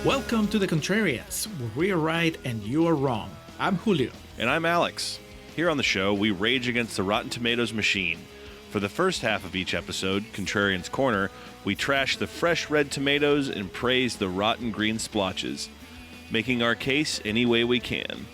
Welcome to the Contrarians, where we are right and you are wrong. I'm Julio. And I'm Alex. Here on the show, we rage against the Rotten Tomatoes machine. For the first half of each episode, Contrarians Corner, we trash the fresh red tomatoes and praise the rotten green splotches, making our case any way we can.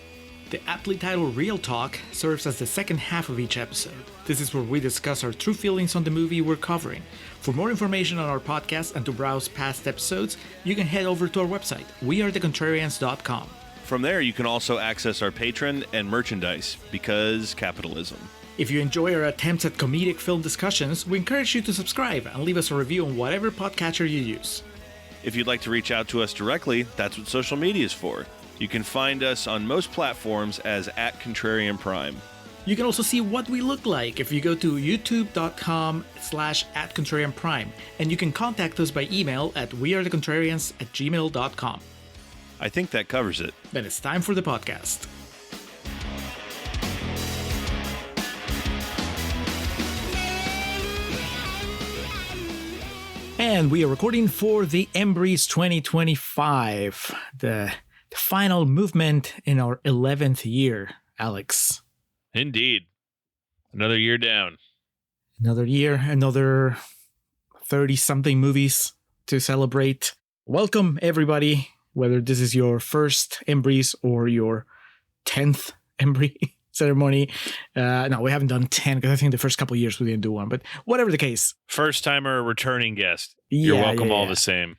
The aptly titled Real Talk serves as the second half of each episode. This is where we discuss our true feelings on the movie we're covering. For more information on our podcast and to browse past episodes, you can head over to our website, wearethecontrarians.com. From there, you can also access our Patreon and merchandise, because capitalism. If you enjoy our attempts at comedic film discussions, we encourage you to subscribe and leave us a review on whatever podcatcher you use. If you'd like to reach out to us directly, that's what social media is for. You can find us on most platforms as @ContrarianPrime. You can also see what we look like if you go to youtube.com/@ContrarianPrime, and you can contact us by email at wearethecontrarians@gmail.com. I think that covers it. Then it's time for the podcast. And we are recording for the Embries 2025, the final movement in our 11th year, Alex. Indeed. Another year down. Another year, another 30-something movies to celebrate. Welcome, everybody, whether this is your first Embries or your 10th Embry ceremony. No, we haven't done 10 because I think the first couple of years we didn't do one, but whatever the case. First timer, returning guest. You're welcome all the same.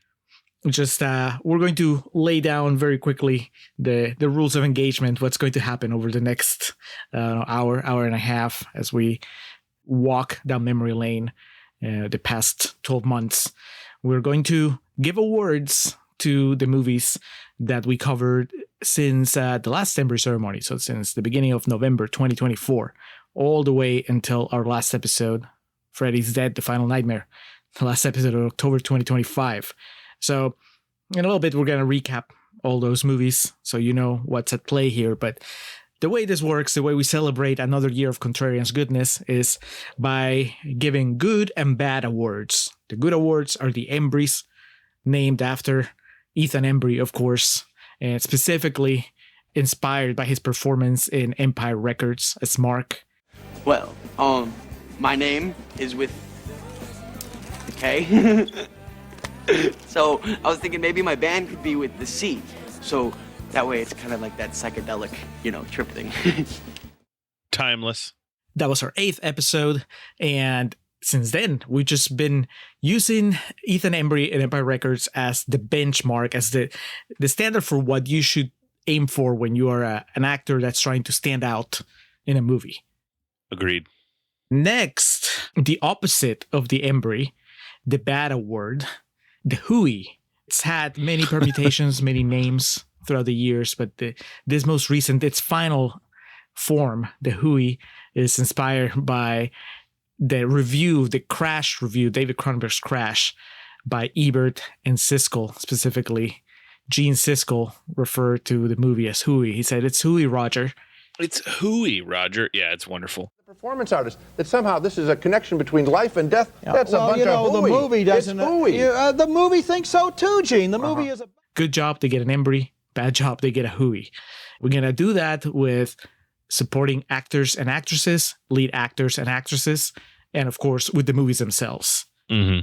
Just we're going to lay down very quickly the rules of engagement, what's going to happen over the next hour and a half as we walk down memory lane the past 12 months. We're going to give awards to the movies that we covered since the last Embry ceremony, so since the beginning of November 2024, all the way until our last episode, Freddy's Dead, The Final Nightmare, the last episode of October 2025. So in a little bit, we're going to recap all those movies so you know what's at play here. But the way this works, the way we celebrate another year of Contrarians goodness is by giving good and bad awards. The good awards are the Embries, named after Ethan Embry, of course, and specifically inspired by his performance in Empire Records as Mark. Well, my name is with the K. So I was thinking maybe my band could be with the C. So that way it's kind of like that psychedelic, trip thing. Timeless. That was our 8th episode. And since then, we've just been using Ethan Embry and Empire Records as the benchmark, as the standard for what you should aim for when you are an actor that's trying to stand out in a movie. Agreed. Next, the opposite of the Embry, the bad award, the Hooey. It's had many permutations, many names throughout the years, but this most recent, its final form, the Hooey, is inspired by the Crash review, David Cronenberg's Crash, by Ebert and Siskel, specifically. Gene Siskel referred to the movie as Hooey. He said, "It's Hooey, Roger." It's Hooey, Roger. Yeah, it's wonderful. The performance artist, that somehow this is a connection between life and death. That's a bunch of hooey. The movie doesn't. It's hooey. The movie thinks so too, Gene. The movie is a good job, they get an Embry. Bad job, they get a Hooey. We're going to do that with supporting actors and actresses, lead actors and actresses, and of course, with the movies themselves. Mm-hmm.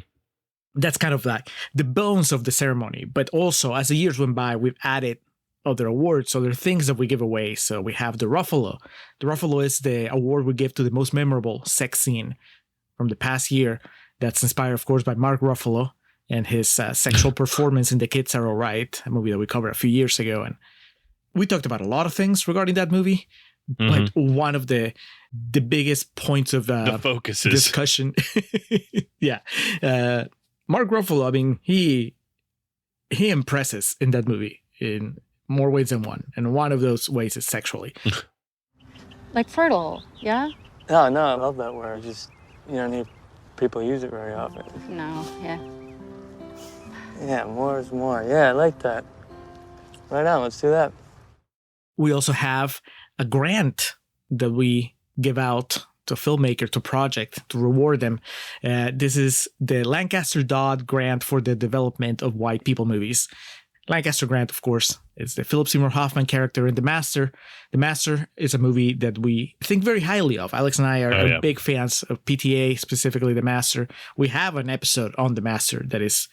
That's kind of like the bones of the ceremony. But also, as the years went by, we've added other awards, other things that we give away. So we have the Ruffalo. The Ruffalo is the award we give to the most memorable sex scene from the past year. That's inspired, of course, by Mark Ruffalo and his sexual performance in The Kids Are Alright, a movie that we covered a few years ago. And we talked about a lot of things regarding that movie, but one of the biggest points of the focuses discussion, Mark Ruffalo. I mean, he impresses in that movie in more ways than one, and one of those ways is sexually. Like fertile, yeah? Oh, no, I love that word. Just, you don't hear people use it very often. No, yeah. Yeah, more is more. Yeah, I like that. Right on, let's do that. We also have a grant that we give out to a filmmaker, to a project, to reward them. This is the Lancaster Dodd Grant for the development of white people movies. Lancaster Grant, of course, is the Philip Seymour Hoffman character in The Master. The Master is a movie that we think very highly of. Alex and I are big fans of PTA, specifically The Master. We have an episode on The Master that is,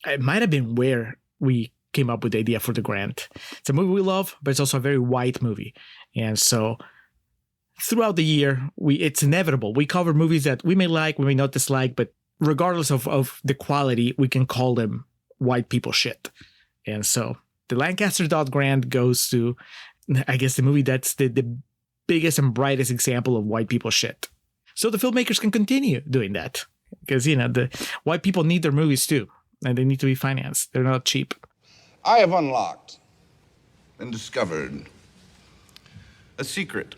it might have been where we came up with the idea for the Grant. It's a movie we love, but it's also a very white movie. And so throughout the year, it's inevitable. We cover movies that we may like, we may not dislike, but regardless of the quality, we can call them white people shit. And so the Lancaster Dodd Grant goes to, I guess, the movie that's the biggest and brightest example of white people shit. So the filmmakers can continue doing that because, the white people need their movies too, and they need to be financed. They're not cheap. I have unlocked and discovered a secret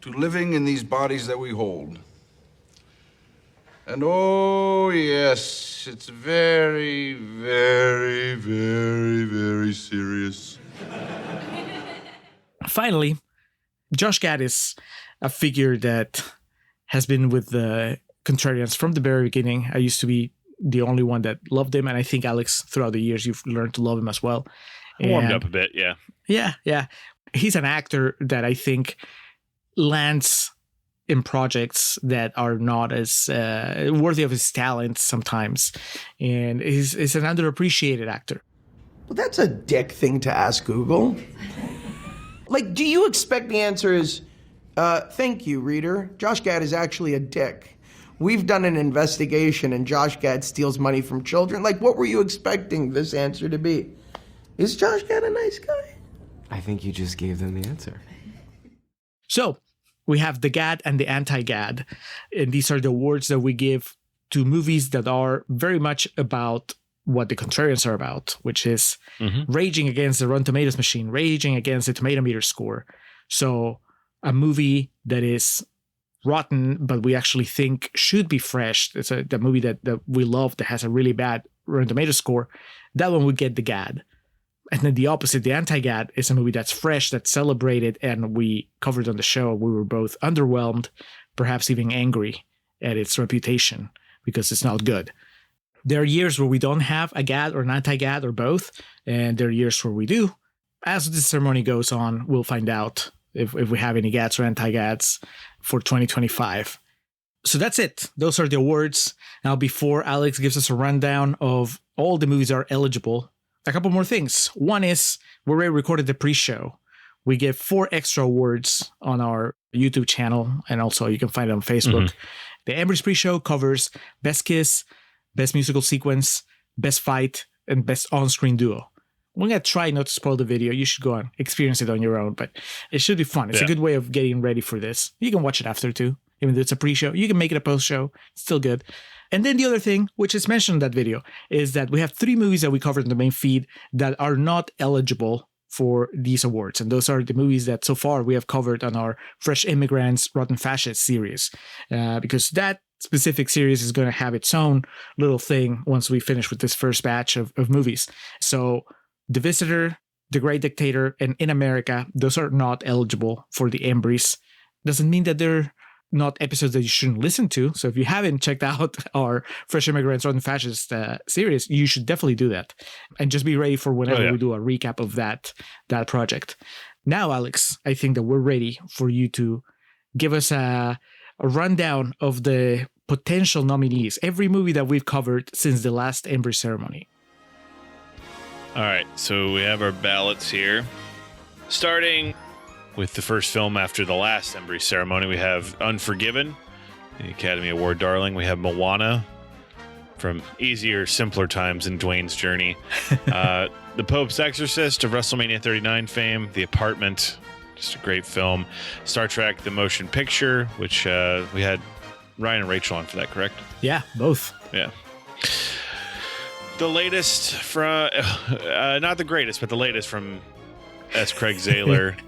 to living in these bodies that we hold. And oh, yes, it's very, very, very, very serious. Finally, Josh Gad is a figure that has been with the Contrarians from the very beginning. I used to be the only one that loved him, and I think, Alex, throughout the years, you've learned to love him as well. Warmed up a bit, yeah. Yeah. He's an actor that I think lands in projects that are not as worthy of his talent sometimes. And he's an underappreciated actor. Well, that's a dick thing to ask Google. Like, do you expect the answer is, thank you, reader. Josh Gad is actually a dick. We've done an investigation and Josh Gad steals money from children. Like, what were you expecting this answer to be? Is Josh Gad a nice guy? I think you just gave them the answer. So, we have the Gad and the Anti-Gad. And these are the awards that we give to movies that are very much about what the Contrarians are about, which is raging against the Rotten Tomatoes machine, raging against the tomato meter score. So a movie that is rotten, but we actually think should be fresh. It's the movie that we love that has a really bad Rotten Tomatoes score. That one would get the Gad. And then the opposite, the Anti-Gad, is a movie that's fresh, that's celebrated, and we covered on the show. We were both underwhelmed, perhaps even angry at its reputation because it's not good. There are years where we don't have a Gad or an Anti-Gad or both, and there are years where we do. As the ceremony goes on, we'll find out if we have any Gads or Anti-Gads for 2025. So that's it. Those are the awards. Now, before Alex gives us a rundown of all the movies that are eligible, a couple more things. One is we already recorded the pre-show. We give 4 extra awards on our YouTube channel, and also you can find it on Facebook. The Embries pre-show covers Best Kiss, Best Musical Sequence, Best Fight, and Best On-Screen Duo. We're going to try not to spoil the video. You should go and experience it on your own, but it should be fun. It's a good way of getting ready for this. You can watch it after too, even though it's a pre-show. You can make it a post-show. It's still good. And then the other thing, which is mentioned in that video, is that we have 3 movies that we covered in the main feed that are not eligible for these awards. And those are the movies that so far we have covered on our Fresh Immigrants, Rotten Fascists series. Because that specific series is going to have its own little thing once we finish with this first batch of movies. So The Visitor, The Great Dictator, and In America, those are not eligible for the Embries. Doesn't mean that they're not episodes that you shouldn't listen to. So if you haven't checked out our Fresh Immigrants Rotten Fascist series, you should definitely do that. And just be ready for whenever we do a recap of that project. Now, Alex, I think that we're ready for you to give us a rundown of the potential nominees, every movie that we've covered since the last Embry ceremony. All right, so we have our ballots here. Starting with the first film after the last Embry ceremony, we have Unforgiven, the Academy Award darling. We have Moana from easier, simpler times in Dwayne's journey. The Pope's Exorcist of WrestleMania 39 fame. The Apartment, just a great film. Star Trek, The Motion Picture, which we had Ryan and Rachel on for that, correct? Yeah, both. Yeah. The latest from, not the greatest, but the latest from S. Craig Zahler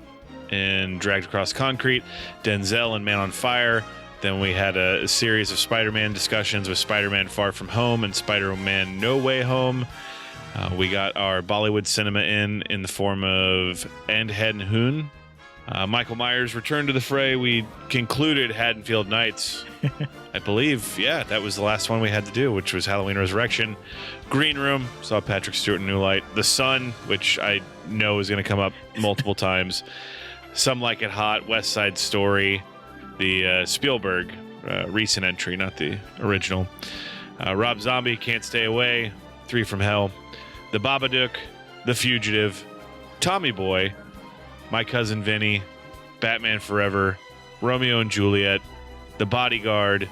in Dragged Across Concrete, Denzel in Man on Fire. Then we had a series of Spider-Man discussions with Spider-Man Far From Home and Spider-Man No Way Home. We got our Bollywood cinema in the form of And Hen Hoon, Michael Myers returned to the fray. We concluded Haddonfield Nights. I believe, yeah, that was the last one we had to do, which was Halloween Resurrection. Green Room, saw Patrick Stewart in New Light. The Sun, which I know is going to come up multiple times. Some Like It Hot, West Side Story, the Spielberg recent entry, not the original. Rob Zombie, Can't Stay Away, Three from Hell. The Babadook, The Fugitive, Tommy Boy, My Cousin Vinny, Batman Forever, Romeo and Juliet, The Bodyguard,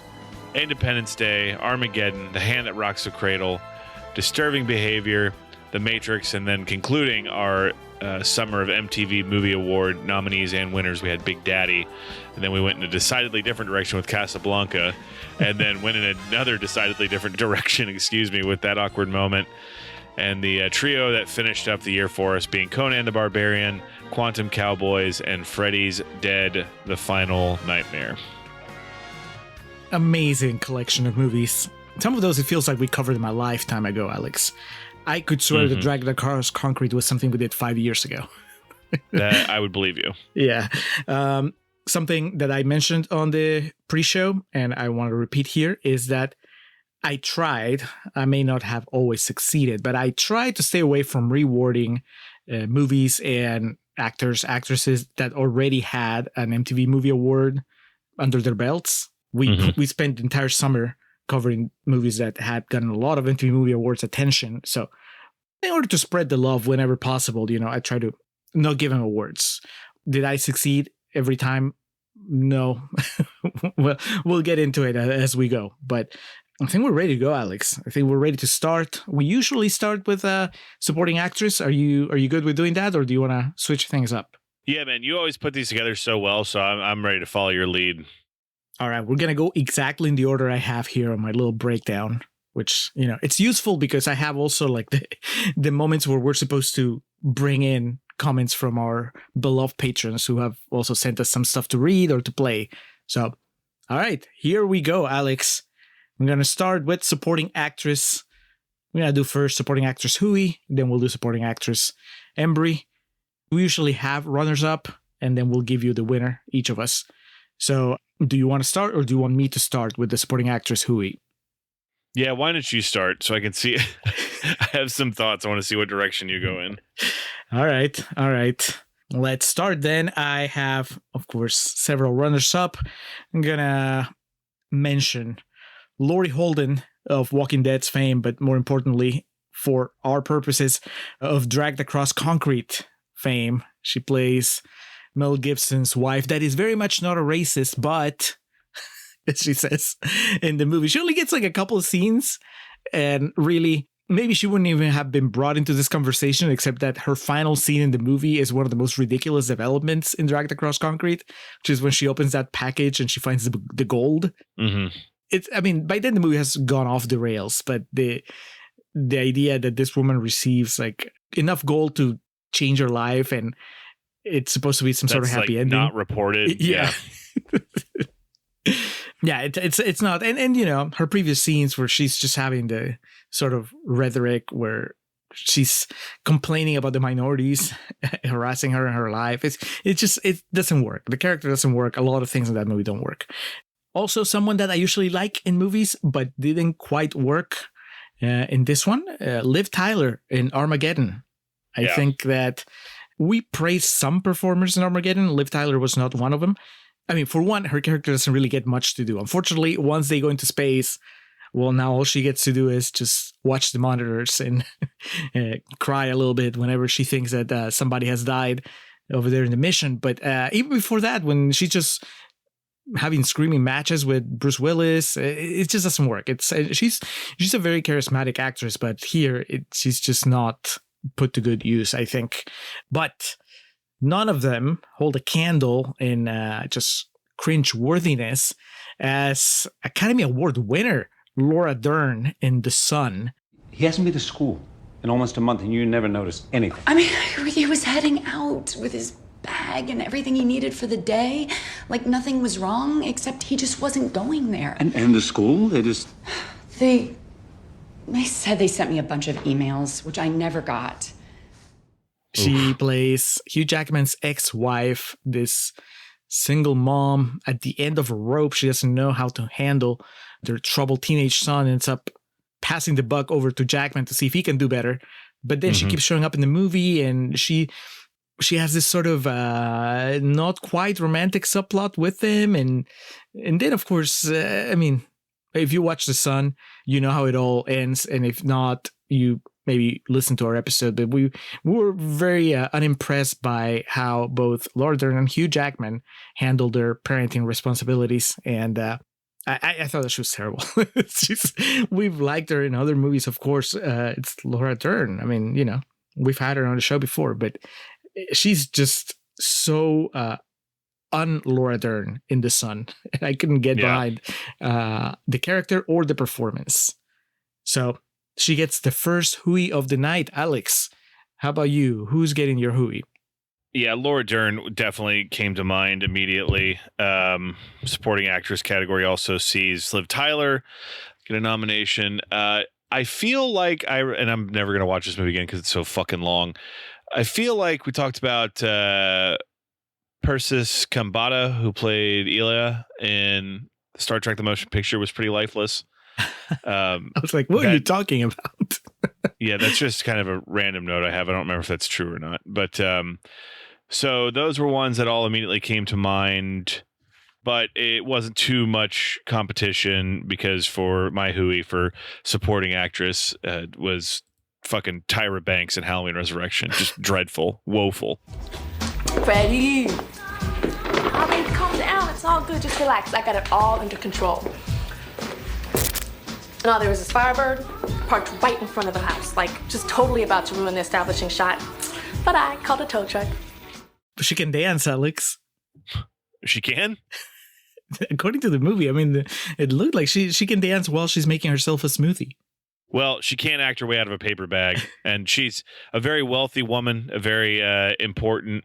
Independence Day, Armageddon, The Hand That Rocks the Cradle, Disturbing Behavior, The Matrix, and then concluding our summer of MTV Movie Award nominees and winners, we had Big Daddy, and then we went in a decidedly different direction with Casablanca, and then went in another decidedly different direction, with That Awkward Moment. And the trio that finished up the year for us being Conan the Barbarian, Quantum Cowboys, and Freddy's Dead, The Final Nightmare. Amazing collection of movies. Some of those it feels like we covered in my lifetime ago, Alex. I could swear that Drag the Cars Concrete was something we did 5 years ago. That I would believe you. Yeah. Something that I mentioned on the pre-show, and I want to repeat here, is that I may not have always succeeded, but I tried to stay away from rewarding movies and actresses that already had an MTV Movie Award under their belts. We spent the entire summer covering movies that had gotten a lot of MTV Movie Awards attention. So in order to spread the love whenever possible, I try to not give them awards. Did I succeed every time? No. Well, we'll get into it as we go, but I think we're ready to go, Alex. I think we're ready to start. We usually start with supporting actress. Are you good with doing that, or do you want to switch things up? Yeah, man, you always put these together so well, so I'm ready to follow your lead. All right, we're going to go exactly in the order I have here on my little breakdown, which, it's useful because I have also like the moments where we're supposed to bring in comments from our beloved patrons who have also sent us some stuff to read or to play. So, all right, here we go, Alex. I'm going to start with supporting actress. We're going to do first supporting actress Hooey, then we'll do supporting actress Embry. We usually have runners-up, and then we'll give you the winner, each of us. So do you want to start, or do you want me to start with the supporting actress Hooey? Yeah, why don't you start so I can see? I have some thoughts. I want to see what direction you go in. All right. Let's start then. I have, of course, several runners-up. I'm going to mention Laurie Holden of Walking Dead's fame, but more importantly, for our purposes, of Dragged Across Concrete fame. She plays Mel Gibson's wife. That is very much not a racist, but as she says in the movie, she only gets like a couple of scenes, and really, maybe she wouldn't even have been brought into this conversation, except that her final scene in the movie is one of the most ridiculous developments in Dragged Across Concrete, which is when she opens that package and she finds the gold. Mm-hmm. By then the movie has gone off the rails, but the idea that this woman receives like enough gold to change her life, and it's supposed to be some sort of happy ending. Not reported. Yeah. Yeah, it's not. And her previous scenes where she's just having the sort of rhetoric where she's complaining about the minorities harassing her in her life. It doesn't work. The character doesn't work. A lot of things in that movie don't work. Also, someone that I usually like in movies, but didn't quite work in this one, Liv Tyler in Armageddon. I think that we praised some performers in Armageddon. Liv Tyler was not one of them. For one, her character doesn't really get much to do. Unfortunately, once they go into space, well, now all she gets to do is just watch the monitors and cry a little bit whenever she thinks that somebody has died over there in the mission. But even before that, when she's just having screaming matches with Bruce Willis, it just doesn't work. She's a very charismatic actress, but here she's just not put to good use, I think. But none of them hold a candle in just cringe-worthiness as Academy Award winner Laura Dern in The Sun. He hasn't been to school in almost a month, and you never noticed anything. He was heading out with his bag and everything he needed for the day. Like nothing was wrong, except he just wasn't going there. And the school? They said they sent me a bunch of emails, which I never got. She plays Hugh Jackman's ex-wife, this single mom at the end of a rope. She doesn't know how to handle their troubled teenage son, ends up passing the buck over to Jackman to see if he can do better. But then she keeps showing up in the movie, and she has this sort of not quite romantic subplot with him. And then, of course, if you watch The Son, you know how it all ends. And if not, you maybe listen to our episode. But we were very unimpressed by how both Laura Dern and Hugh Jackman handled their parenting responsibilities. And I thought that she was terrible. We've liked her in other movies, of course. It's Laura Dern. I mean, we've had her on the show before, but she's just so un-Laura Dern in The Son. And I couldn't get behind the character or the performance. So she gets the first Hooey of the night. Alex, how about you? Who's getting your Hooey? Yeah, Laura Dern definitely came to mind immediately. Supporting actress category also sees Liv Tyler get a nomination. I feel like and I'm never going to watch this movie again because it's so fucking long. I feel like we talked about Persis Kambata, who played Elia in Star Trek The Motion Picture, was pretty lifeless. I was like, what are you talking about? Yeah, that's just kind of a random note I have. I don't remember if that's true or not. But so those were ones that all immediately came to mind. But it wasn't too much competition because for my Hooey for supporting actress was fucking Tyra Banks in Halloween Resurrection. Just dreadful, woeful. Freddie. I mean, calm down. It's all good. Just relax. I got it all under control. No, there was this Firebird parked right in front of the house, like just totally about to ruin the establishing shot. But I called a tow truck. She can dance, Alex. She can? According to the movie, I mean, it looked like she can dance while she's making herself a smoothie. Well, she can't act her way out of a paper bag, and she's a very wealthy woman, a very important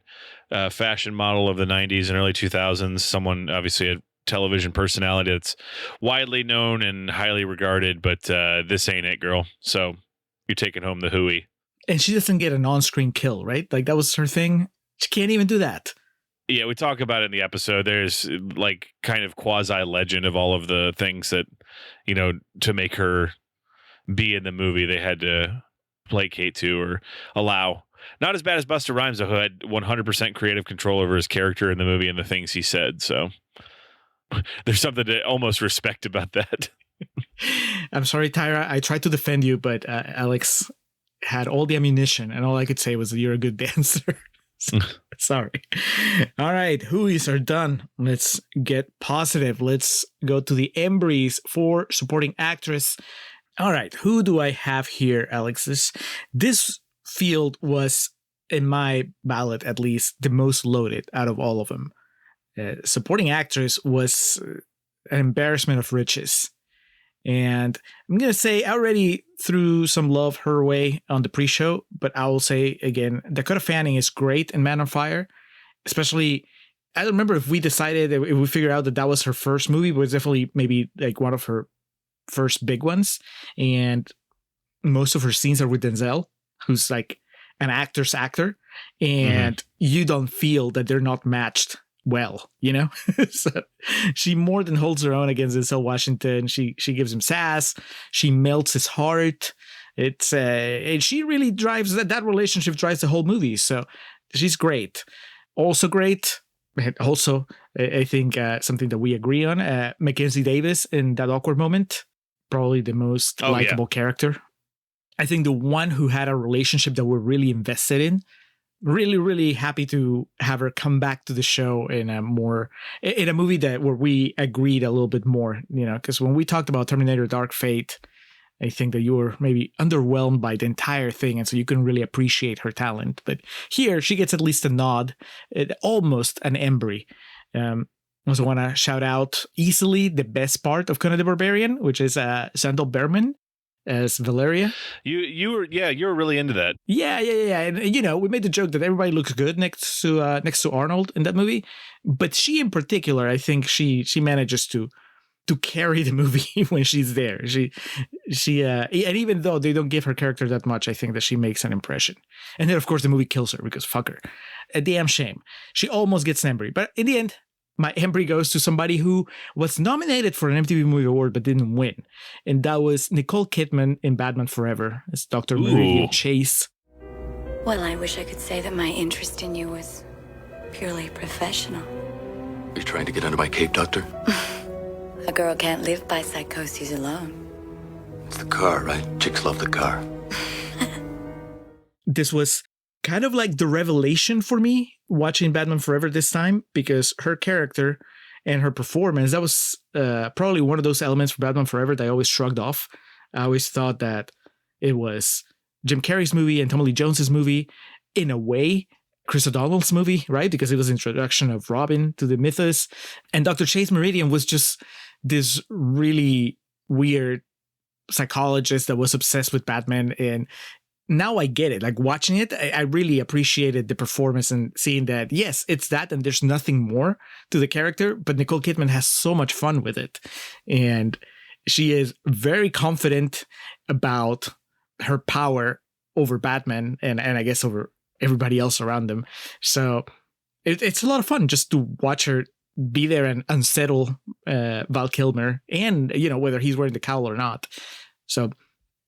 fashion model of the 90s and early 2000s, someone, obviously, a television personality that's widely known and highly regarded, but this ain't it, girl. So you're taking home the Hooey. And she doesn't get an on-screen kill, right? Like, that was her thing. She can't even do that. Yeah, we talk about it in the episode. There's like kind of quasi-legend of all of the things that, to make her be in the movie, they had to placate to or allow. Not as bad as Busta Rhymes, though, who had 100% creative control over his character in the movie and the things he said. So there's something to almost respect about that. I'm sorry, Tyra. I tried to defend you, but Alex had all the ammunition, and all I could say was that you're a good dancer. Sorry. All right, Hooeys are done. Let's get positive. Let's go to the Embries for supporting actress. All right, who do I have here, Alex? This field was, in my ballot at least, the most loaded out of all of them. Supporting actress was an embarrassment of riches. And I'm going to say I already threw some love her way on the pre-show, but I will say again, Dakota Fanning is great in Man on Fire. Especially, I don't remember if we decided, if we figured out that was her first movie, but it's definitely maybe like one of her first big ones. And most of her scenes are with Denzel, who's like an actor's actor. And you don't feel that they're not matched well, so she more than holds her own against Denzel Washington. She gives him sass. She melts his heart. It's and she really drives that relationship drives the whole movie. So she's great. Also great. Also, I think something that we agree on. Mackenzie Davis in That Awkward Moment, probably the most likable character. I think the one who had a relationship that we're really invested in. Really, really happy to have her come back to the show in a movie where we agreed a little bit more, because when we talked about Terminator Dark Fate, I think that you were maybe underwhelmed by the entire thing, and so you couldn't really appreciate her talent. But here, she gets at least a nod, almost an Embry. Also want to shout out easily the best part of Conan the Barbarian, which is Sandal Berman as Valeria. You were really into that. Yeah. And we made the joke that everybody looks good next to Arnold in that movie, but she in particular, I think she manages to to carry the movie when she's there. She and even though they don't give her character that much, I think that she makes an impression. And then of course the movie kills her because fuck her. A damn shame. She almost gets an Embry, but in the end, my Embry goes to somebody who was nominated for an MTV Movie Award but didn't win. And that was Nicole Kidman in Batman Forever as Dr. Meridian Chase. Well, I wish I could say that my interest in you was purely professional. Are you trying to get under my cape, Doctor? A girl can't live by psychoses alone. It's the car, right? Chicks love the car. This was kind of like the revelation for me watching Batman Forever this time, because her character and her performance, that was probably one of those elements for Batman Forever that I always shrugged off. I always thought that it was Jim Carrey's movie and Tommy Lee Jones's movie, in a way, Chris O'Donnell's movie, right? Because it was the introduction of Robin to the mythos. And Dr. Chase Meridian was just this really weird psychologist that was obsessed with Batman. And now I get it. Like watching it, I really appreciated the performance and seeing that, yes, it's that and there's nothing more to the character, but Nicole Kidman has so much fun with it. And she is very confident about her power over Batman and I guess over everybody else around them. So it's a lot of fun just to watch her be there and unsettle Val Kilmer, and, you know, whether he's wearing the cowl or not. So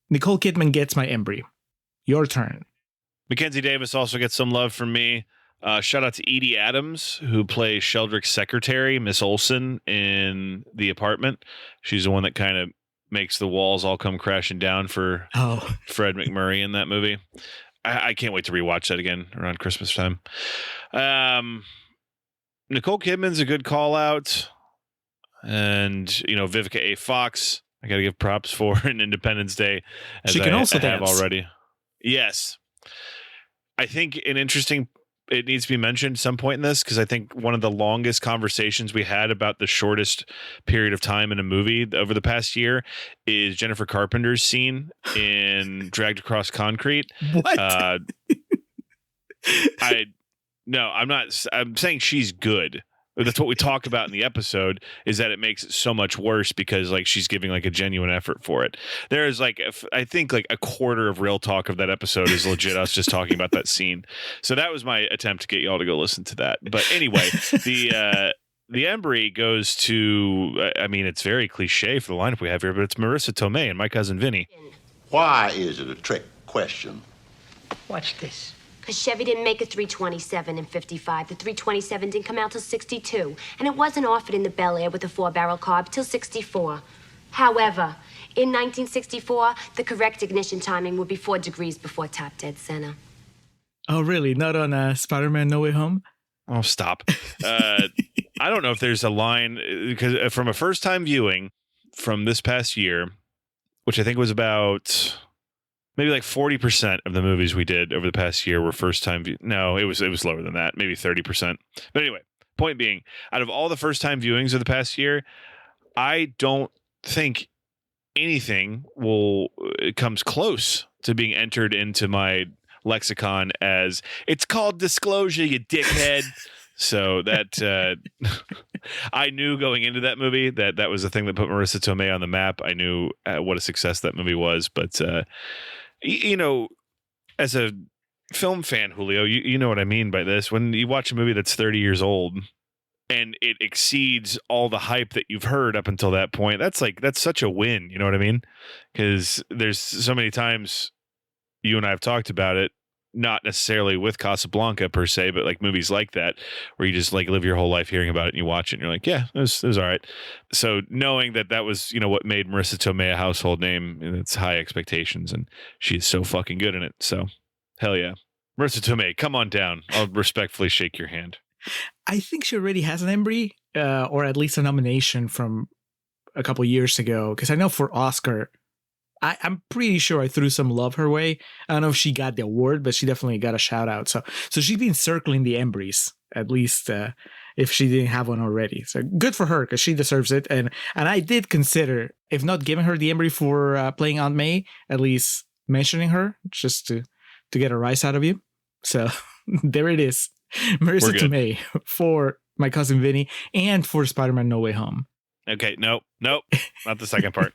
Nicole Kidman gets my Embry. Your turn. Mackenzie Davis also gets some love from me. Shout out to Edie Adams, who plays Sheldrick's secretary, Miss Olsen, in The Apartment. She's the one that kind of makes the walls all come crashing down for Fred McMurray in that movie. I can't wait to rewatch that again around Christmas time. Nicole Kidman's a good call out. And, you know, Vivica A. Fox, I got to give props for an Independence Day. As she can also have dance already. Yes. I think it needs to be mentioned at some point in this, because I think one of the longest conversations we had about the shortest period of time in a movie over the past year is Jennifer Carpenter's scene in Dragged Across Concrete. What? I'm saying she's good. That's what we talked about in the episode, is that it makes it so much worse because like she's giving like a genuine effort for it. There is like, I think like a quarter of real talk of that episode is legit us just talking about that scene. So that was my attempt to get y'all to go listen to that. But anyway, the Embry goes to, I mean, it's very cliche for the lineup we have here, but it's Marissa Tomei and My Cousin Vinny. Why is it a trick question? Watch this. Because Chevy didn't make a 327 in 55. The 327 didn't come out till 62. And it wasn't offered in the Bel Air with a 4-barrel carb till 64. However, in 1964, the correct ignition timing would be 4 degrees before top dead center. Oh, really? Not on Spider-Man No Way Home? Oh, stop. I don't know if there's a line, because from a first-time viewing from this past year, which I think was about maybe like 40% of the movies we did over the past year were first-time No, it was lower than that, maybe 30%. But anyway, point being, out of all the first-time viewings of the past year, I don't think anything comes close to being entered into my lexicon as it's called disclosure, you dickhead. So that I knew going into that movie that was the thing that put Marissa Tomei on the map. I knew what a success that movie was. But, you know, as a film fan, Julio, you know what I mean by this. When you watch a movie that's 30 years old and it exceeds all the hype that you've heard up until that point, that's such a win. You know what I mean? Because there's so many times you and I have talked about it, not necessarily with Casablanca per se, but like movies like that, where you just like live your whole life hearing about it and you watch it and you're like, yeah, it was all right. So knowing that was, you know, what made Marissa Tomei a household name, and it's high expectations, and she's so fucking good in it. So hell yeah. Marissa Tomei, come on down. I'll respectfully shake your hand. I think she already has an Embry, or at least a nomination from a couple years ago. Because I know for Oscar, I'm pretty sure I threw some love her way. I don't know if she got the award, but she definitely got a shout out. So she's been circling the Embries, at least if she didn't have one already. So good for her, because she deserves it. And I did consider, if not giving her the Embry for playing Aunt May, at least mentioning her just to get a rise out of you. So there it is. Marissa Tomei for My Cousin Vinny and for Spider-Man No Way Home. Okay, nope, not the second part.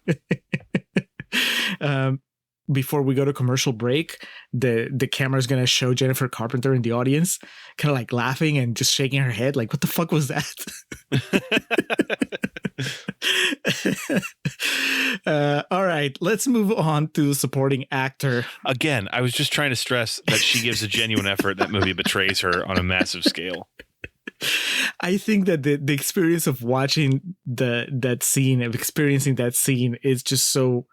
Before we go to commercial break, the camera is going to show Jennifer Carpenter in the audience, kind of like laughing and just shaking her head. Like, what the fuck was that? All right, let's move on to supporting actor. Again, I was just trying to stress that she gives a genuine effort. That movie betrays her on a massive scale. I think that the experience of watching experiencing that scene is just so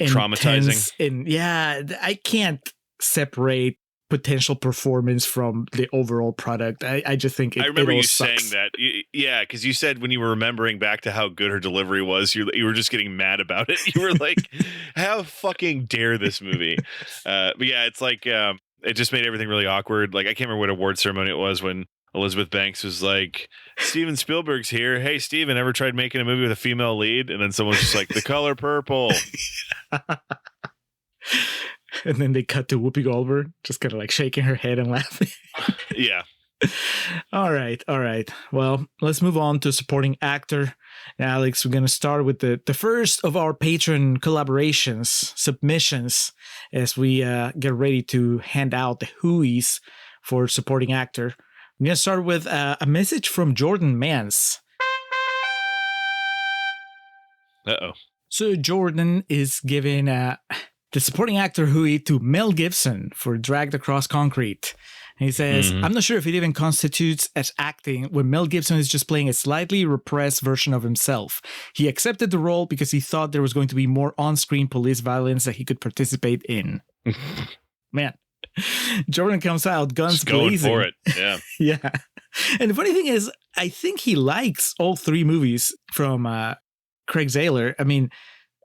traumatizing. And yeah, I can't separate potential performance from the overall product. I just think I remember you sucks. saying that. Yeah, because you said when you were remembering back to how good her delivery was, you were just getting mad about it. You were like, how fucking dare this movie? But yeah, it's like it just made everything really awkward. Like, I can't remember what award ceremony it was when Elizabeth Banks was like, Steven Spielberg's here. Hey, Steven, ever tried making a movie with a female lead? And then someone's just like, The Color Purple. And then they cut to Whoopi Goldberg, just kind of like shaking her head and laughing. Yeah. All right. Well, let's move on to supporting actor. Alex, we're going to start with the first of our patron collaborations, submissions, as we get ready to hand out the Hooeys for supporting actor. I'm going to start with a message from Jordan Mance. Uh-oh. So Jordan is giving the supporting actor Hooey to Mel Gibson for Dragged Across Concrete. And he says, I'm not sure if it even constitutes as acting when Mel Gibson is just playing a slightly repressed version of himself. He accepted the role because he thought there was going to be more on-screen police violence that he could participate in. Man. Jordan comes out guns blazing. Going for it. Yeah. Yeah. And the funny thing is, I think he likes all three movies from Craig Zahler. I mean,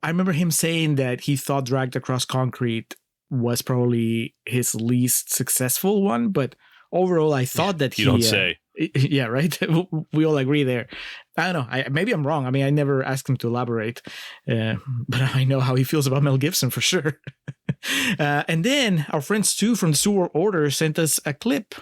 I remember him saying that he thought Dragged Across Concrete was probably his least successful one, but overall, I thought that you don't say. Yeah, right. We all agree there. I don't know. Maybe I'm wrong. I mean, I never asked him to elaborate, but I know how he feels about Mel Gibson for sure. And then our friend Stu from the Stewart Order sent us a clip.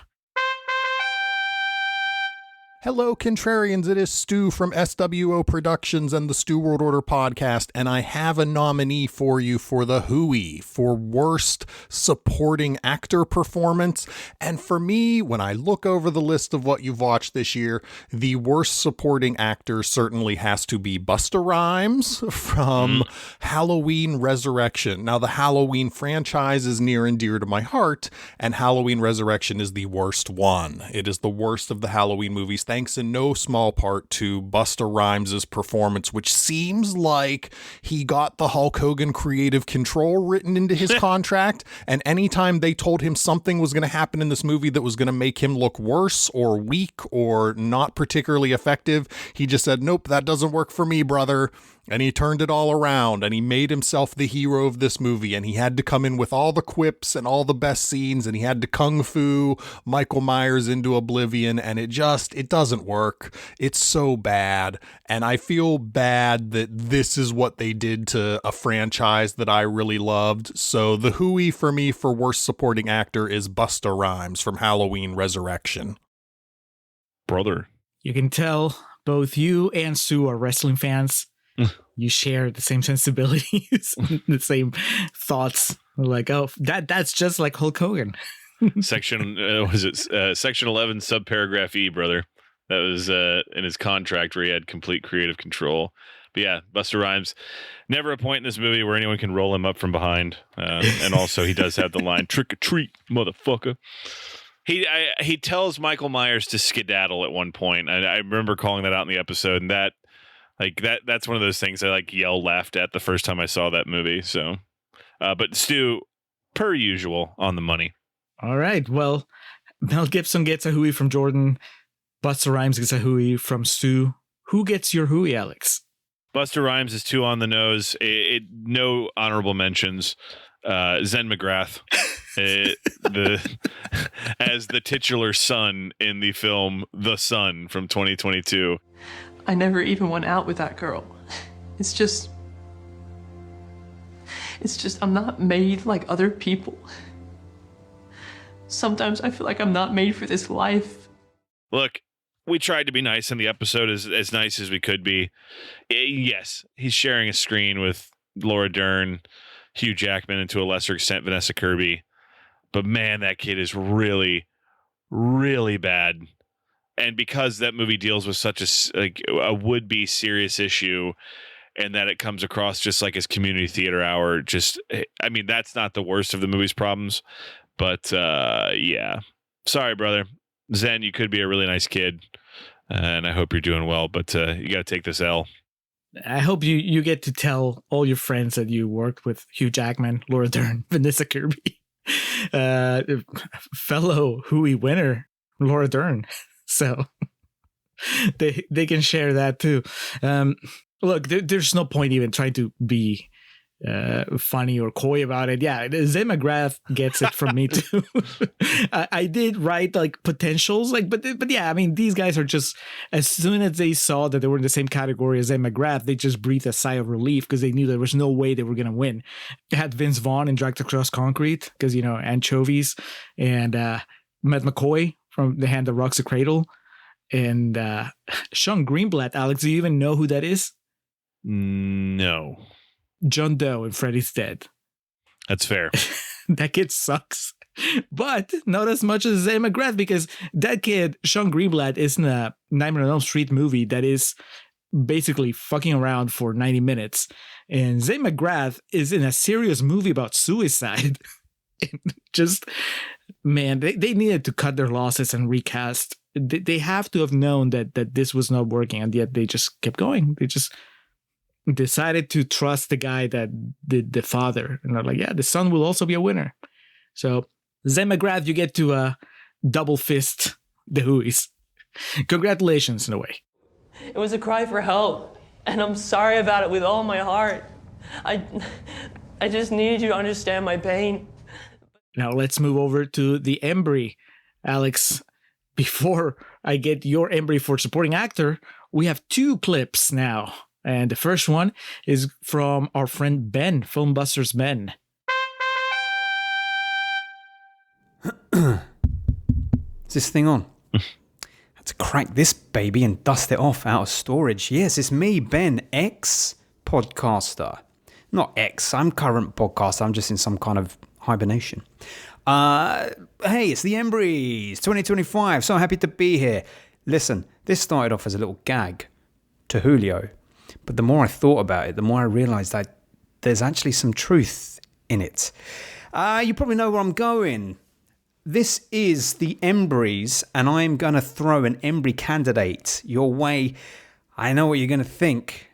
Hello, Contrarians. It is Stu from SWO Productions and the Stu World Order podcast, and I have a nominee for you for the Hooey for Worst Supporting Actor Performance. And for me, when I look over the list of what you've watched this year, the worst supporting actor certainly has to be Busta Rhymes from Halloween Resurrection. Now, the Halloween franchise is near and dear to my heart, and Halloween Resurrection is the worst one. It is the worst of the Halloween movies, thanks in no small part to Busta Rhymes' performance, which seems like he got the Hulk Hogan creative control written into his contract, and anytime they told him something was going to happen in this movie that was going to make him look worse or weak or not particularly effective, he just said, nope, that doesn't work for me, brother. And he turned it all around, and he made himself the hero of this movie, and he had to come in with all the quips and all the best scenes, and he had to kung fu Michael Myers into oblivion, and it doesn't work. It's so bad, and I feel bad that this is what they did to a franchise that I really loved. So the Hooey for me for worst supporting actor is Busta Rhymes from Halloween Resurrection. Brother. You can tell both you and Sue are wrestling fans. You share the same sensibilities, the same thoughts. Like, oh, that's just like Hulk Hogan. Section 11, subparagraph E, brother. That was in his contract where he had complete creative control. But yeah, Busta Rhymes, never a point in this movie where anyone can roll him up from behind. And also, he does have the line, trick or treat, motherfucker. He tells Michael Myers to skedaddle at one point. I remember calling that out in the episode, and that's one of those things I laughed at the first time I saw that movie. So, but Stu, per usual, on the money. All right. Well, Mel Gibson gets a Hooey from Jordan. Busta Rhymes gets a Hooey from Stu. Who gets your Hooey, Alex? Busta Rhymes is too on the nose. No honorable mentions. Zen McGrath, as the titular son in the film The Son from 2022. I never even went out with that girl. It's just I'm not made like other people. Sometimes I feel like I'm not made for this life. Look, we tried to be nice in the episode, as nice as we could be. Yes, he's sharing a screen with Laura Dern, Hugh Jackman, and to a lesser extent Vanessa Kirby. But man, that kid is really, really bad. And because that movie deals with such a would-be serious issue, and that it comes across just like his community theater hour, that's not the worst of the movie's problems. But yeah, sorry, brother. Zen, you could be a really nice kid, and I hope you're doing well, but you got to take this L. I hope you get to tell all your friends that you worked with Hugh Jackman, Laura Dern, Vanessa Kirby, fellow Hooey winner, Laura Dern. So they can share that too. Look, there's no point even trying to be funny or coy about it. Yeah, Zay McGrath gets it from me too. I did write like potentials, but yeah, I mean, these guys are just, as soon as they saw that they were in the same category as Zay McGrath, they just breathed a sigh of relief because they knew there was no way they were gonna win. They had Vince Vaughn in Dragged Across Concrete because anchovies, and Matt McCoy from The Hand That Rocks the Cradle, and Sean Greenblatt. Alex, do you even know who that is? No. John Doe in Freddy's Dead. That's fair. That kid sucks. But not as much as Zay McGrath, because that kid, Sean Greenblatt, is in a Nightmare on Elm Street movie that is basically fucking around for 90 minutes. And Zay McGrath is in a serious movie about suicide. Just, man, they needed to cut their losses and recast. They have to have known that this was not working, and yet they just kept going. They just decided to trust the guy that did the father, and they're like, yeah, the son will also be a winner. So Zay McGrath, you get to double fist the Hooeys. Congratulations, in a way. It was a cry for help, and I'm sorry about it with all my heart. I just needed you to understand my pain. Now let's move over to the Embry. Alex, before I get your Embry for supporting actor, we have 2 clips now. And the first one is from our friend Ben, Filmbusters Ben. Is this thing on? Had to crack this baby and dust it off out of storage. Yes, it's me, Ben, ex-podcaster. Not ex, I'm current podcaster. I'm just in some kind of hibernation. Hey, it's the Embries 2025. So happy to be here. Listen, this started off as a little gag to Julio. But the more I thought about it, the more I realized that there's actually some truth in it. You probably know where I'm going. This is the Embries, and I'm going to throw an Embry candidate your way. I know what you're going to think.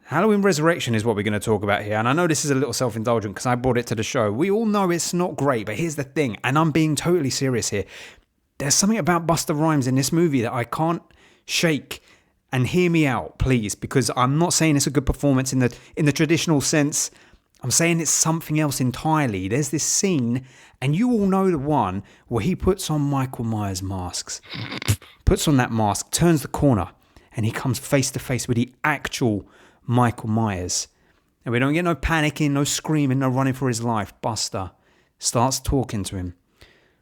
Halloween Resurrection is what we're going to talk about here. And I know this is a little self-indulgent because I brought it to the show. We all know it's not great, but here's the thing, and I'm being totally serious here. There's something about Busta Rhymes in this movie that I can't shake. And hear me out, please, because I'm not saying it's a good performance in the traditional sense. I'm saying it's something else entirely. There's this scene, and you all know the one where he puts on Michael Myers' masks, puts on that mask, turns the corner, and he comes face to face with the actual Michael Myers. And we don't get no panicking, no screaming, no running for his life. Buster starts talking to him,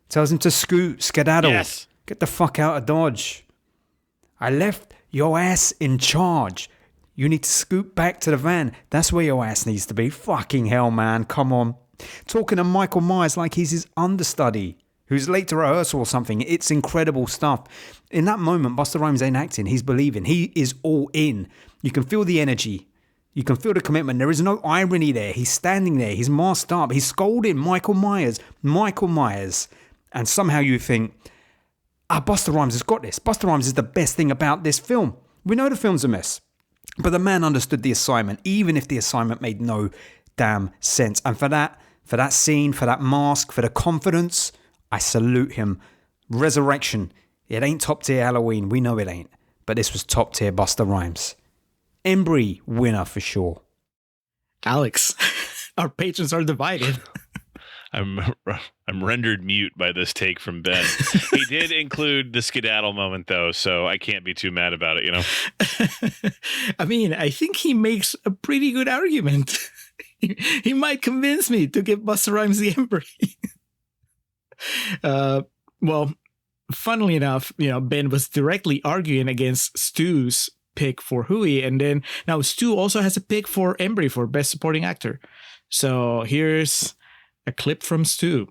tells him to skedaddle, yes. Get the fuck out of Dodge. I left your ass in charge. You need to scoot back to the van. That's where your ass needs to be. Fucking hell, man. Come on. Talking to Michael Myers like he's his understudy who's late to rehearsal or something. It's incredible stuff. In that moment, Busta Rhymes ain't acting. He's believing. He is all in. You can feel the energy. You can feel the commitment. There is no irony there. He's standing there. He's masked up. He's scolding Michael Myers. And somehow you think, Busta Rhymes has got this. Busta Rhymes is the best thing about this film. We know the film's a mess, but the man understood the assignment, even if the assignment made no damn sense. And for that scene, for that mask, for the confidence, I salute him. Resurrection. It ain't top tier Halloween. We know it ain't. But this was top tier Busta Rhymes. Embry winner for sure. Alex, our patrons are divided. I'm rendered mute by this take from Ben. He did include the skedaddle moment, though, so I can't be too mad about it, you know? I mean, I think he makes a pretty good argument. He might convince me to give Busta Rhymes the Embry. Well, funnily enough, Ben was directly arguing against Stu's pick for Hooey, and then now Stu also has a pick for Embry for Best Supporting Actor. So here's a clip from Stu.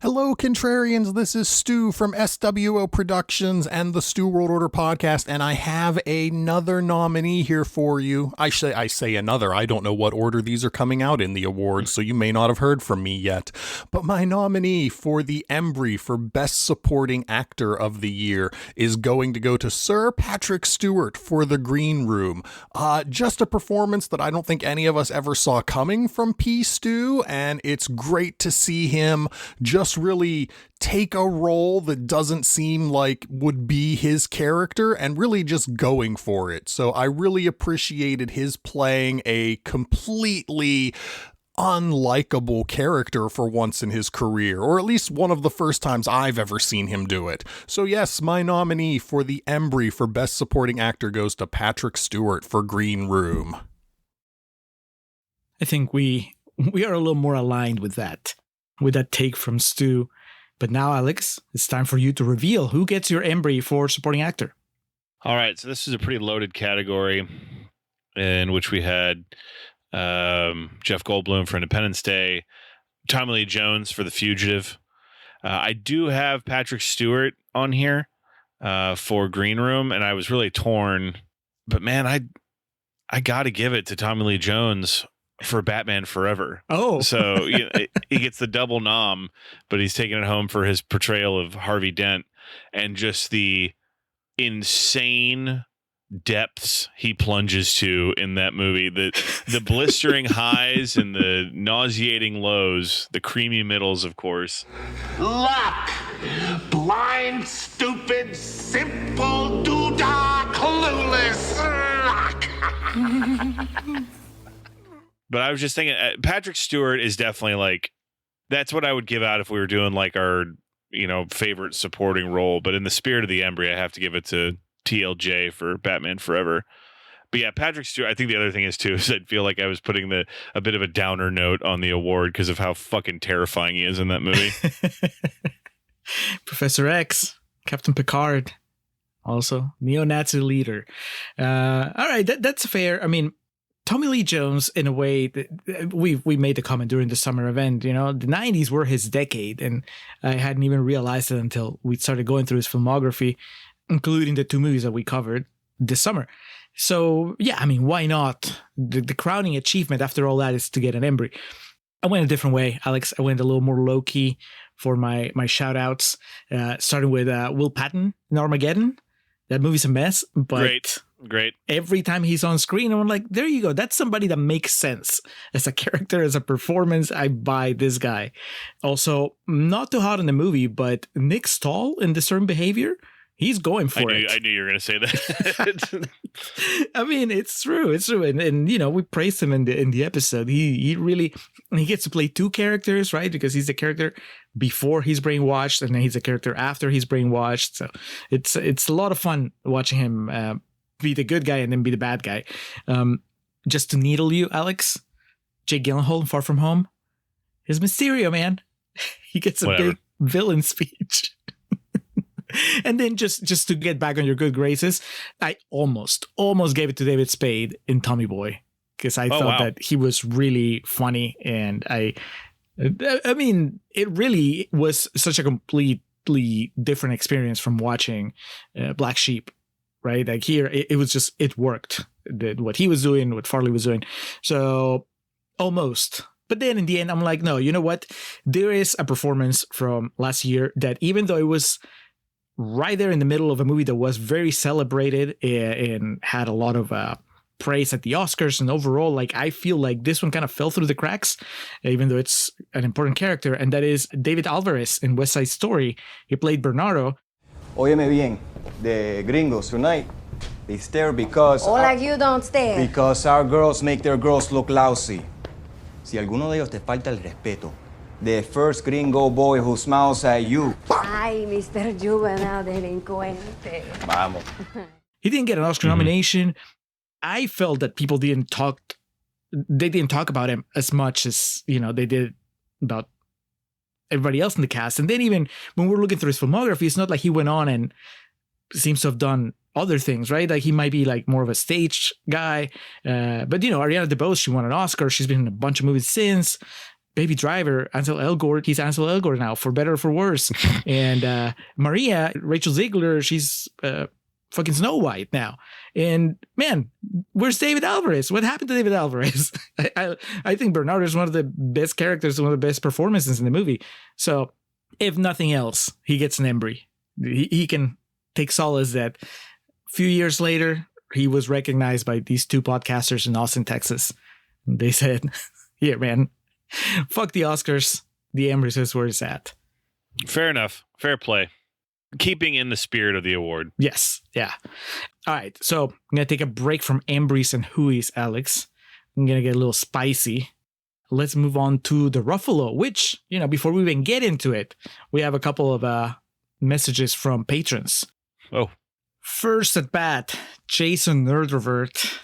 Hello, Contrarians. This is Stu from SWO Productions and the Stu World Order podcast, and I have another nominee here for you. I say another. I don't know what order these are coming out in the awards, so you may not have heard from me yet. But my nominee for the Embry for Best Supporting Actor of the Year is going to go to Sir Patrick Stewart for The Green Room. Just a performance that I don't think any of us ever saw coming from P. Stu, and it's great to see him just really take a role that doesn't seem like would be his character and really just going for it. So I really appreciated his playing a completely unlikable character for once in his career, or at least one of the first times I've ever seen him do it. So yes, my nominee for the Embry for Best Supporting Actor goes to Patrick Stewart for Green Room. I think we are a little more aligned with that take from Stu. But now, Alex, it's time for you to reveal who gets your Embry for supporting actor. All right, so this is a pretty loaded category in which we had Jeff Goldblum for Independence Day, Tommy Lee Jones for The Fugitive. I do have Patrick Stewart on here for Green Room, and I was really torn. But man, I got to give it to Tommy Lee Jones for Batman Forever. Oh. So he gets the double nom, but he's taking it home for his portrayal of Harvey Dent and just the insane depths he plunges to in that movie. The blistering highs and the nauseating lows, the creamy middles, of course. Luck! Blind, stupid, simple, doodah, clueless luck! But I was just thinking, Patrick Stewart is definitely like, that's what I would give out if we were doing like our, favorite supporting role. But in the spirit of the Embry, I have to give it to TLJ for Batman Forever. But yeah, Patrick Stewart, I think the other thing is too, is I feel like I was putting a bit of a downer note on the award because of how fucking terrifying he is in that movie. Professor X, Captain Picard, also neo-Nazi leader. All right, that's fair. I mean, Tommy Lee Jones, in a way, we made the comment during the summer event, the 90s were his decade, and I hadn't even realized it until we started going through his filmography, including the two movies that we covered this summer. So, yeah, I mean, why not? The crowning achievement after all that is to get an Embry. I went a different way, Alex. I went a little more low-key for my shout-outs, starting with Will Patton in Armageddon. That movie's a mess, but Great. Every time he's on screen, I'm like, there you go. That's somebody that makes sense as a character, as a performance. I buy this guy. Also, not too hot in the movie, but Nick Stahl in Discerned Behavior, he's going for it. I knew you were going to say that. I mean, it's true. It's true. And we praised him in the episode. He gets to play two characters, right? Because he's the character before he's brainwashed, and then he's a character after he's brainwashed. So it's a lot of fun watching him be the good guy and then be the bad guy. Just to needle you, Alex, Jake Gyllenhaal in Far From Home, his Mysterio, man. He gets a big villain speech. And then just to get back on your good graces, I almost gave it to David Spade in Tommy Boy, because I thought that he was really funny, and I mean, it really was such a completely different experience from watching Black Sheep, right? Like here, it worked. What he was doing, what Farley was doing. So almost. But then in the end, I'm like, no, you know what? There is a performance from last year that, even though it was right there in the middle of a movie that was very celebrated and had a lot of praise at the Oscars, and overall, like, I feel like this one kind of fell through the cracks, even though it's an important character, and that is David Alvarez in West Side Story. He played Bernardo. Óyeme bien, the gringos tonight, they stare because... Oh, like you don't stare. Because our girls make their girls look lousy. Si alguno de ellos te falta el respeto, the first gringo boy who smiles at you. Ay, Mr. Juvenile delincuente. Vamos. He didn't get an Oscar nomination. I felt that people didn't talk about him as much as, they did about everybody else in the cast. And then even when we're looking through his filmography, it's not like he went on and seems to have done other things, right? Like he might be like more of a stage guy. But Ariana DeBose, she won an Oscar. She's been in a bunch of movies since. Baby Driver, Ansel Elgort. He's Ansel Elgort now, for better or for worse. And Maria, Rachel Ziegler, she's fucking Snow White now. And man, where's David Alvarez? What happened to David Alvarez? I think Bernardo is one of the best characters, one of the best performances in the movie. So if nothing else, he gets an Embry. He can take solace that a few years later, he was recognized by these two podcasters in Austin, Texas. And they said, yeah, man, fuck the Oscars. The Embry is where it's at. Fair enough. Fair play. Keeping in the spirit of the award. Yes. Yeah. All right. So I'm going to take a break from Embries and Hooeys, Alex. I'm going to get a little spicy. Let's move on to the Ruffalo, which, before we even get into it, we have a couple of messages from patrons. Oh. First at bat, Jason Nerdrovert.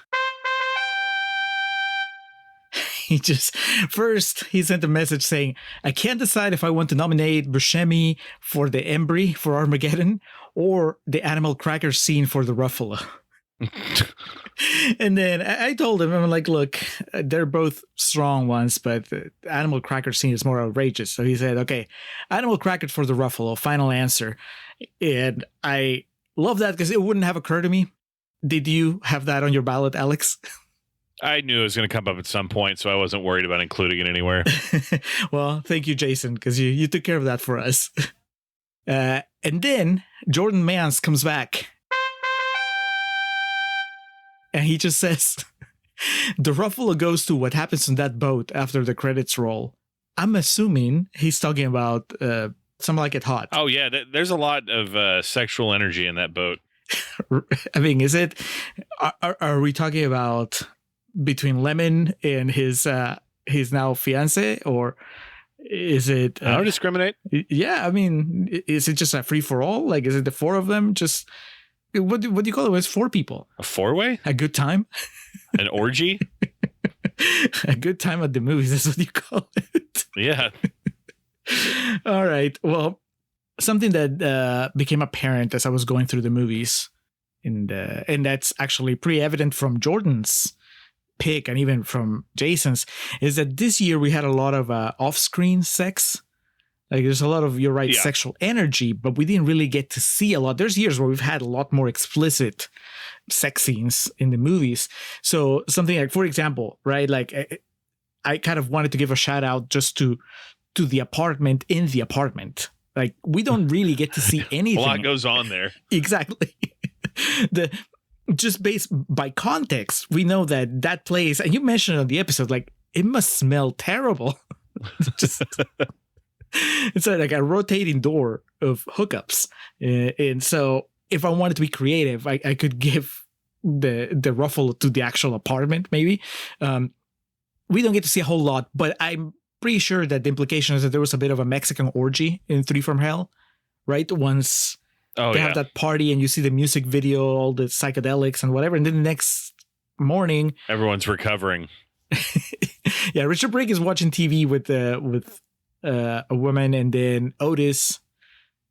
He sent a message saying, I can't decide if I want to nominate Buscemi for the Embry for Armageddon or the animal cracker scene for the Ruffalo. And then I told him, I'm like, look, they're both strong ones, but the animal cracker scene is more outrageous. So he said, okay, animal cracker for the Ruffalo, final answer. And I love that because it wouldn't have occurred to me. Did you have that on your ballot, Alex? I knew it was going to come up at some point, so I wasn't worried about including it anywhere. Well, thank you, Jason, because you took care of that for us. And then Jordan Mance comes back. And he just says, the Ruffalo goes to what happens on that boat after the credits roll. I'm assuming he's talking about Some Like It Hot. Oh, yeah. There's a lot of sexual energy in that boat. I mean, is it? Are we talking about between Lemon and his now fiance, or is it? I don't discriminate. Yeah, I mean, is it just a free for all? Like, is it the four of them? Just what do you call it? It's four people. A four-way? A good time? An orgy? A good time at the movies. That's what you call it. Yeah. All right. Well, something that became apparent as I was going through the movies, and that's actually pretty evident from Jordan's pick and even from Jason's, is that this year we had a lot of off-screen sex. Like there's a lot of, you're right, sexual energy, but we didn't really get to see a lot. There's years where we've had a lot more explicit sex scenes in the movies. So something like, for example, right, like I kind of wanted to give a shout out just to the apartment in the apartment. Like we don't really get to see anything. A lot goes on there. Exactly. Just based by context, we know that place, and you mentioned on the episode, like it must smell terrible. Just it's like a rotating door of hookups, and so if I wanted to be creative, I could give the Ruffalo to the actual apartment. Maybe we don't get to see a whole lot, but I'm pretty sure that the implication is that there was a bit of a Mexican orgy in 3 from Hell, right? Once they have that party and you see the music video, all the psychedelics and whatever, and then the next morning everyone's recovering. Yeah, Richard Brake is watching TV with a woman, and then Otis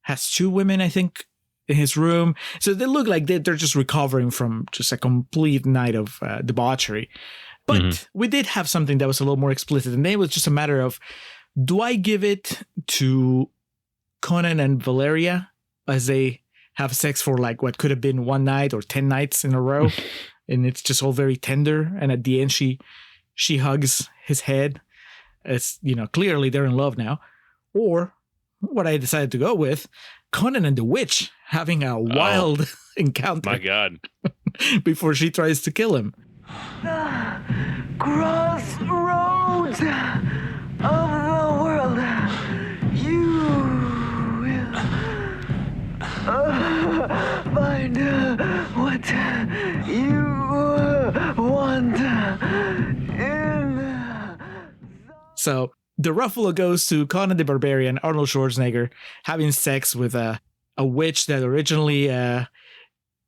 has 2 women, I think, in his room. So they look like they're just recovering from just a complete night of debauchery. But we did have something that was a little more explicit, and it was just a matter of, do I give it to Conan and Valeria as they have sex for like what could have been 1 night or 10 nights in a row, and it's just all very tender, and at the end she hugs his head. It's, clearly they're in love now. Or what I decided to go with, Conan and the witch having a wild encounter. My God. Before she tries to kill him. The crossroads of the world. You will find what you want in. So the Ruffalo goes to Conan the Barbarian, Arnold Schwarzenegger, having sex with a witch that originally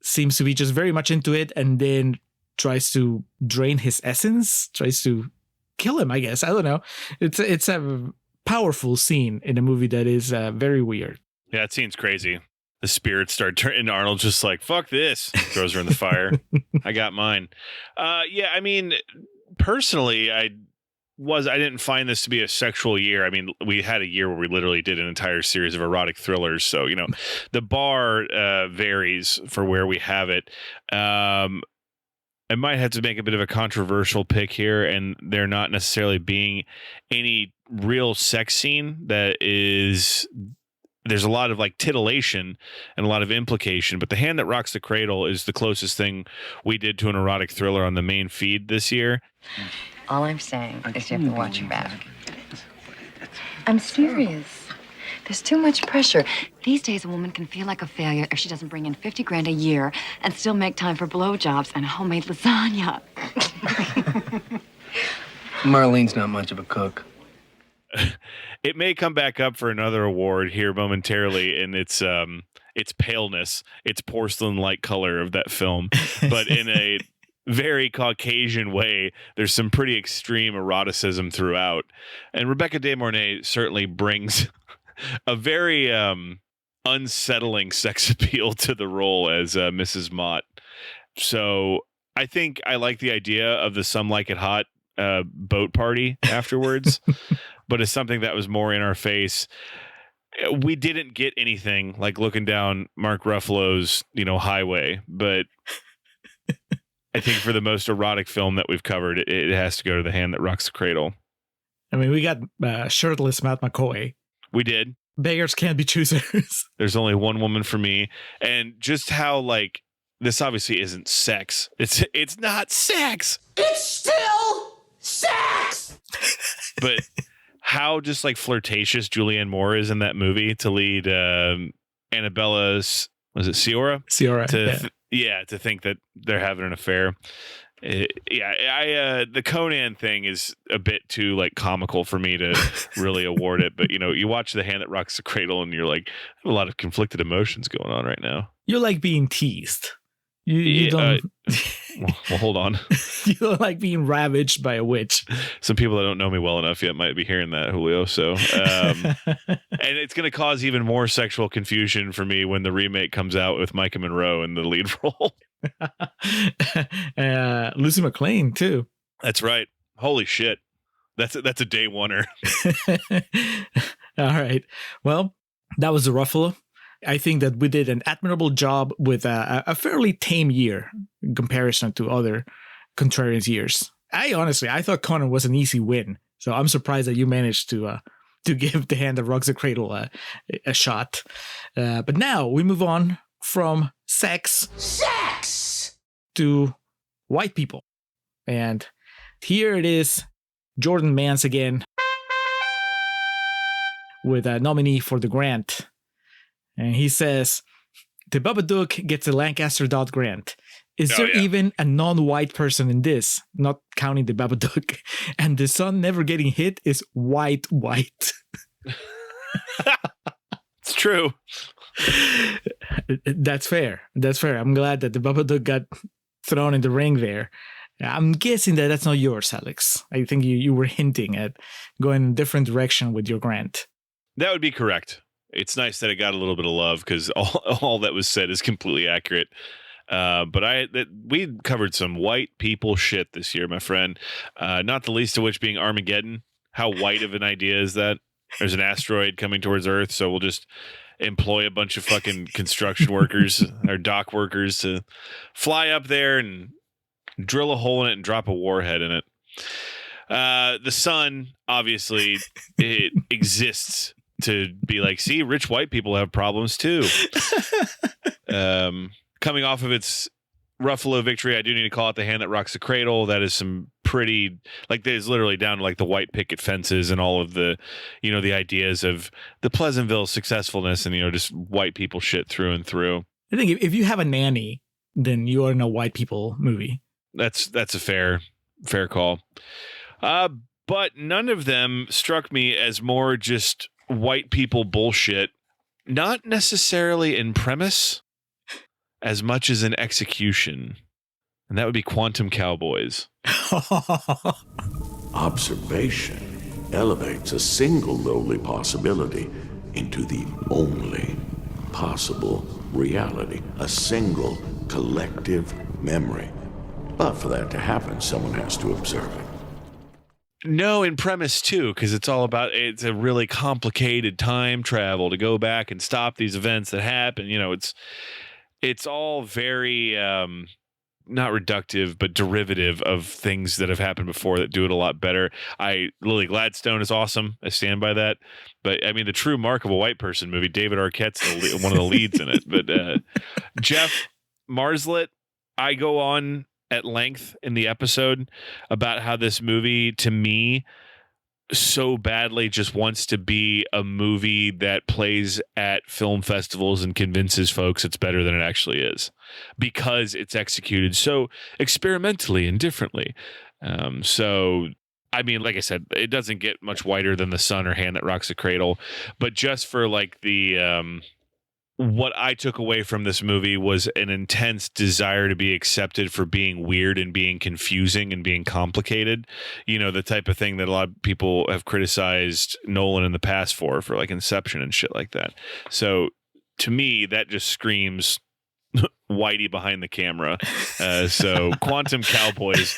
seems to be just very much into it, and then tries to drain his essence, tries to kill him, I guess. I don't know. It's a powerful scene in a movie that is very weird. Yeah, that scene's crazy. The spirits start turning. Arnold's just like, fuck this. Throws her in the fire. I got mine. Yeah, I mean, personally, I didn't find this to be a sexual year. I mean, we had a year where we literally did an entire series of erotic thrillers. So, the bar varies for where we have it. I might have to make a bit of a controversial pick here, and there not necessarily being any real sex scene that is... There's a lot of like titillation and a lot of implication, but The Hand That Rocks the Cradle is the closest thing we did to an erotic thriller on the main feed this year. All I'm saying is you have to watch your back. I'm serious. There's too much pressure. These days, a woman can feel like a failure if she doesn't bring in 50 grand a year and still make time for blowjobs and homemade lasagna. Marlene's not much of a cook. It may come back up for another award here momentarily in its paleness, its porcelain-like color of that film, but in a very Caucasian way, there's some pretty extreme eroticism throughout. And Rebecca De Mornay certainly brings a very unsettling sex appeal to the role as Mrs. Mott. So I think I like the idea of the Some Like It Hot boat party afterwards. But it's something that was more in our face. We didn't get anything like looking down Mark Ruffalo's, highway. But I think for the most erotic film that we've covered, it has to go to The Hand That Rocks the Cradle. I mean, we got shirtless Matt McCoy. We did. Beggars can't be choosers. There's only one woman for me. And just how, like, this obviously isn't sex. It's not sex. It's still sex! But... how just like flirtatious Julianne Moore is in that movie to lead Annabella's, was it Ciora? Ciora, to think that they're having an affair. The Conan thing is a bit too like comical for me to really award it. But you watch The Hand That Rocks the Cradle and you're like, I have a lot of conflicted emotions going on right now. You like being teased. You don't. Well, hold on. You don't like being ravaged by a witch. Some people that don't know me well enough yet might be hearing that, Julio. So, and it's going to cause even more sexual confusion for me when the remake comes out with Micah Monroe in the lead role. Lucy McClane too. That's right. Holy shit. That's a day oneer. All right. Well, that was the Ruffalo. I think that we did an admirable job with a fairly tame year in comparison to other Contrarians years. I thought Conan was an easy win, so I'm surprised that you managed to give The Hand That Rocks the Cradle a shot. But now we move on from sex to white people, and here it is, Jordan Mans again with a nominee for the Grant. And he says, the Babadook gets a Lancaster Dodd Grant. Is there even a non-white person in this, not counting the Babadook? And the son never getting hit is white. It's true. That's fair. I'm glad that the Babadook got thrown in the ring there. I'm guessing that that's not yours, Alex. I think you were hinting at going in a different direction with your Grant. That would be correct. It's nice that it got a little bit of love because all that was said is completely accurate. But we covered some white people shit this year, my friend. Not the least of which being Armageddon. How white of an idea is that? There's an asteroid coming towards Earth, so we'll just employ a bunch of fucking construction workers or dock workers to fly up there and drill a hole in it and drop a warhead in it. The sun, obviously, it exists to be like, see, rich white people have problems too. Coming off of its Ruffalo victory, I do need to call it The Hand That Rocks the Cradle. That is some pretty, like, there's literally down to like the white picket fences and all of the, the ideas of the Pleasantville successfulness and, just white people shit through and through. I think if you have a nanny, then you are in a white people movie. That's a fair call. But none of them struck me as more just white people bullshit, not necessarily in premise as much as in execution. And that would be Quantum Cowboys. Observation. elevates a single lowly possibility into the only possible reality, a single collective memory. But for that to happen, someone has to observe it. No, in premise too, because it's a really complicated time travel to go back and stop these events that happen. You know, it's all very not reductive, but derivative of things that have happened before that do it a lot better. Lily Gladstone is awesome. I stand by that. But I mean, the true Mark of a White Person movie, David Arquette's one of the leads in it. But Jeff Marslet, I go on at length in the episode about how this movie, to me, so badly just wants to be a movie that plays at film festivals and convinces folks it's better than it actually is, because it's executed so experimentally and differently. So, I mean, like I said, it doesn't get much whiter than the sun or Hand That Rocks the Cradle, but just for like the what I took away from this movie was an intense desire to be accepted for being weird and being confusing and being complicated. You know, the type of thing that a lot of people have criticized Nolan in the past for like Inception and shit like that. So to me, that just screams Whitey behind the camera. So Quantum Cowboys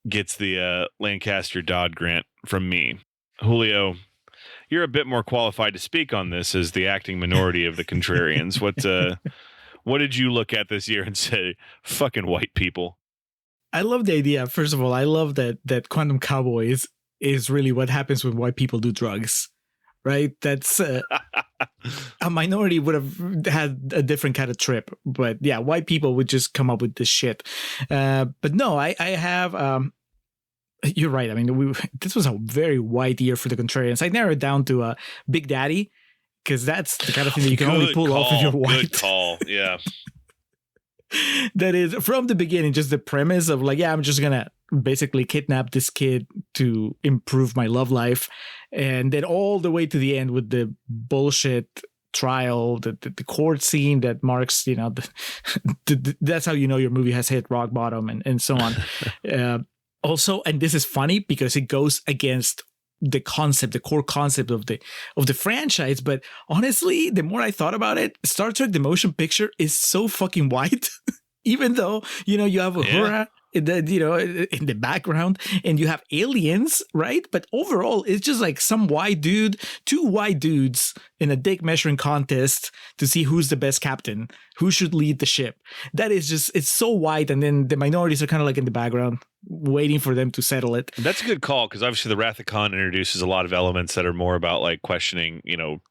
gets the Lancaster Dodd Grant from me. Julio, you're a bit more qualified to speak on this as the acting minority of the Contrarians. What did you look at this year and say, fucking white people? I love the idea. First of all, I love that Quantum Cowboys is really what happens when white people do drugs, right? That's a minority would have had a different kind of trip. But yeah, white people would just come up with this shit. But no, I have... You're right. I mean, this was a very white year for the Contrarians. I narrowed it down to Big Daddy, because that's the kind of thing that you can only pull off if you're white. Good call. Yeah. That is, from the beginning, just the premise of like, yeah, I'm just going to basically kidnap this kid to improve my love life. And then all the way to the end with the bullshit trial, the court scene that marks, you know, that's how you know your movie has hit rock bottom and so on. Also, and this is funny because it goes against the core concept of the franchise. But honestly, the more I thought about it, Star Trek: The Motion Picture is so fucking white. Even though, you know, you have Uhura in the background and you have aliens, right? But overall, it's just like two white dudes in a dick measuring contest to see who's the best captain, who should lead the ship. That is just, it's so white. And then the minorities are kind of like in the background, waiting for them to settle it. That's a good call, because obviously the Wrath of Khan introduces a lot of elements that are more about like questioning, you know,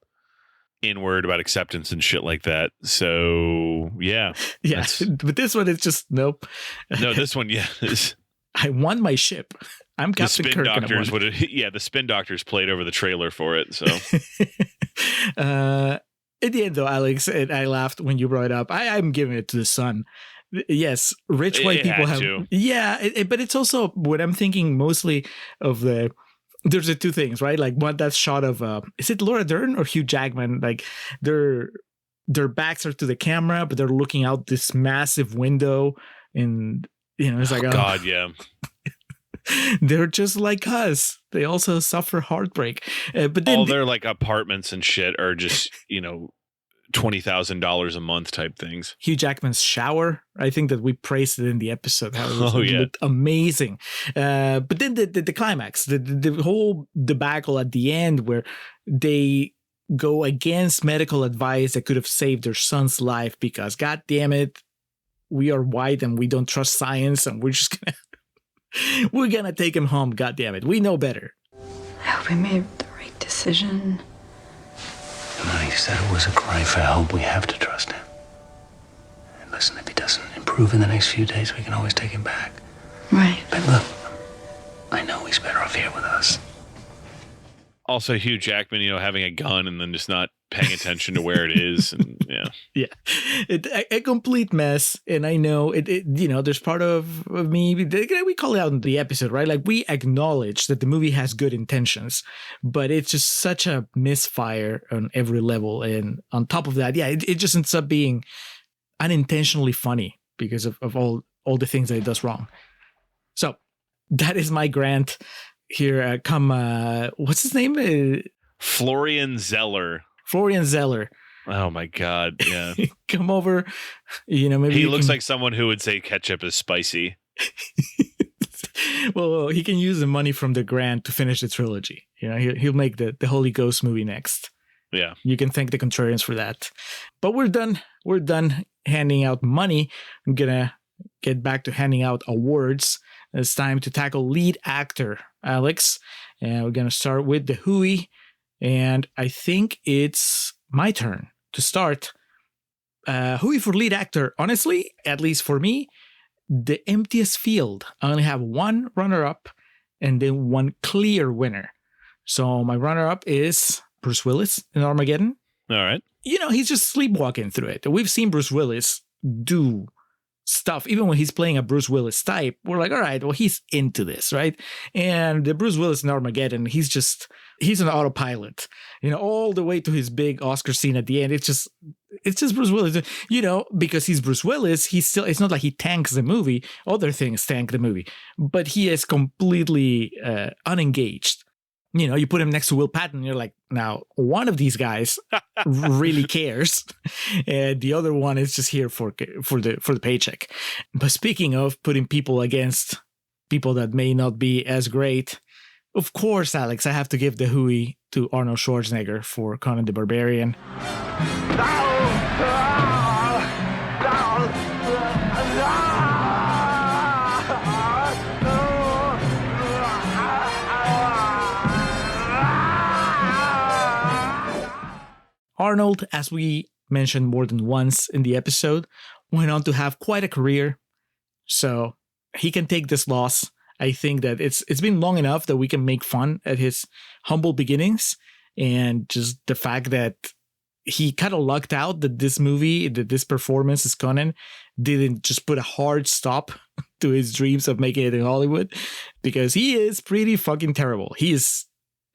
inward about acceptance and shit like that. So yeah. But this one is just nope. No, this one, yeah. I won my ship. I'm Captain Kirk. The Spin Doctors played over the trailer for it. So at the end though, Alex, and I laughed when you brought it up. I'm giving it to the sun. Yes, rich white people have to. Yeah, but it's also what I'm thinking mostly of there's the two things, right? Like one, that shot of is it Laura Dern or Hugh Jackman? Like their backs are to the camera, but they're looking out this massive window, and you know, it's like, God, yeah. They're just like us. They also suffer heartbreak. But then all their like apartments and shit are just, you know, $20,000 a month type things. Hugh Jackman's shower, I think that we praised it in the episode. How it looked amazing. But then the climax, the whole debacle at the end where they go against medical advice that could have saved their son's life because, God damn it, we are white and we don't trust science and we're just gonna take him home. God damn it, we know better. I hope we made the right decision. When he said it was a cry for help, we have to trust him. And listen, if he doesn't improve in the next few days, we can always take him back. Right. But look, I know he's better off here with us. Also, Hugh Jackman, you know, having a gun and then just not paying attention to where it is. And a complete mess. And I know it you know, there's part of me, we call it out in the episode, right? Like we acknowledge that the movie has good intentions, but it's just such a misfire on every level. And on top of that, it just ends up being unintentionally funny because of all the things that it does wrong. So that is my grant. here, come, what's his name? Florian Zeller. Florian Zeller. Oh my God. Yeah. Come over. Maybe he looks like someone who would say ketchup is spicy. Well, he can use the money from the grant to finish the trilogy. He'll make the Holy Ghost movie next. Yeah. You can thank the Contrarians for that. But we're done. We're done handing out money. I'm going to get back to handing out awards. It's time to tackle lead actor, Alex. And we're going to start with the Hooey. And I think it's my turn to start. Hooey for lead actor. Honestly, at least for me, the emptiest field. I only have one runner-up and then one clear winner. So my runner-up is Bruce Willis in Armageddon. All right. He's just sleepwalking through it. We've seen Bruce Willis do stuff. Even when he's playing a Bruce Willis type, we're like, all right, well, he's into this, right? And the Bruce Willis in Armageddon, he's an autopilot, all the way to his big Oscar scene at the end. It's just Bruce Willis, because he's Bruce Willis. It's not like he tanks the movie. Other things tank the movie, but he is completely unengaged. You put him next to Will Patton, you're like, now one of these guys really cares, and the other one is just here for the paycheck. But speaking of putting people against people that may not be as great, of course, Alex, I have to give the Hooey to Arnold Schwarzenegger for Conan the Barbarian. Arnold, as we mentioned more than once in the episode, went on to have quite a career, so he can take this loss. I think that it's been long enough that we can make fun at his humble beginnings, and just the fact that he kind of lucked out that this performance as Conan didn't just put a hard stop to his dreams of making it in Hollywood, because he is pretty fucking terrible. He is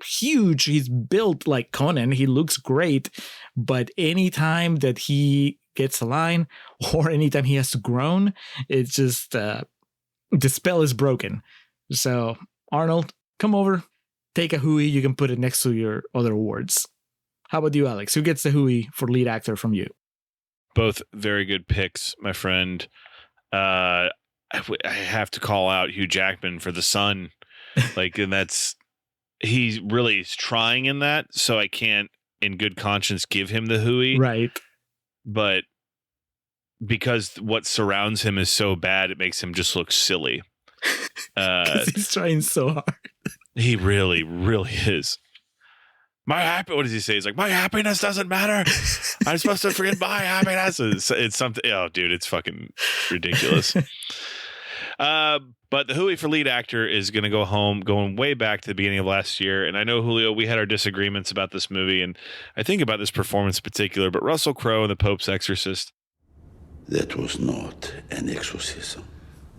huge. He's built like Conan. He looks great, but anytime that he gets a line or anytime he has to groan, it's just the spell is broken. So Arnold, come over, take a Hooey. You can put it next to your other awards. How about you, Alex? Who gets the Hooey for lead actor from you? Both very good picks, my friend. I have to call out Hugh Jackman for The Son. He really is trying in that, so I can't, in good conscience, give him the Hooey. Right. But because what surrounds him is so bad, it makes him just look silly. He's trying so hard. He really, really is. What does he say? He's like, my happiness doesn't matter. I'm supposed to forget my happiness. It's something. Oh, dude, it's fucking ridiculous. But the Hooey for lead actor is going to go home, going way back to the beginning of last year. And I know, Julio, we had our disagreements about this movie, and I think about this performance in particular, but Russell Crowe in The Pope's Exorcist. That was not an exorcism.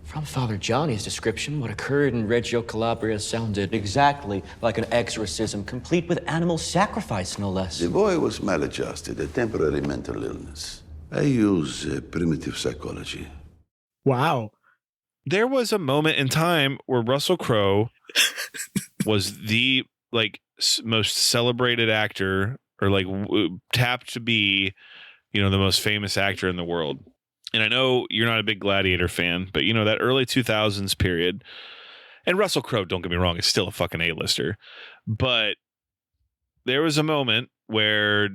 From Father Johnny's description, what occurred in Reggio Calabria sounded exactly like an exorcism, complete with animal sacrifice, no less. The boy was maladjusted, a temporary mental illness. I use primitive psychology. Wow. There was a moment in time where Russell Crowe was the most celebrated actor, or tapped to be, the most famous actor in the world. And I know you're not a big Gladiator fan, but that early 2000s period, and Russell Crowe, don't get me wrong, is still a fucking A-lister, but there was a moment where,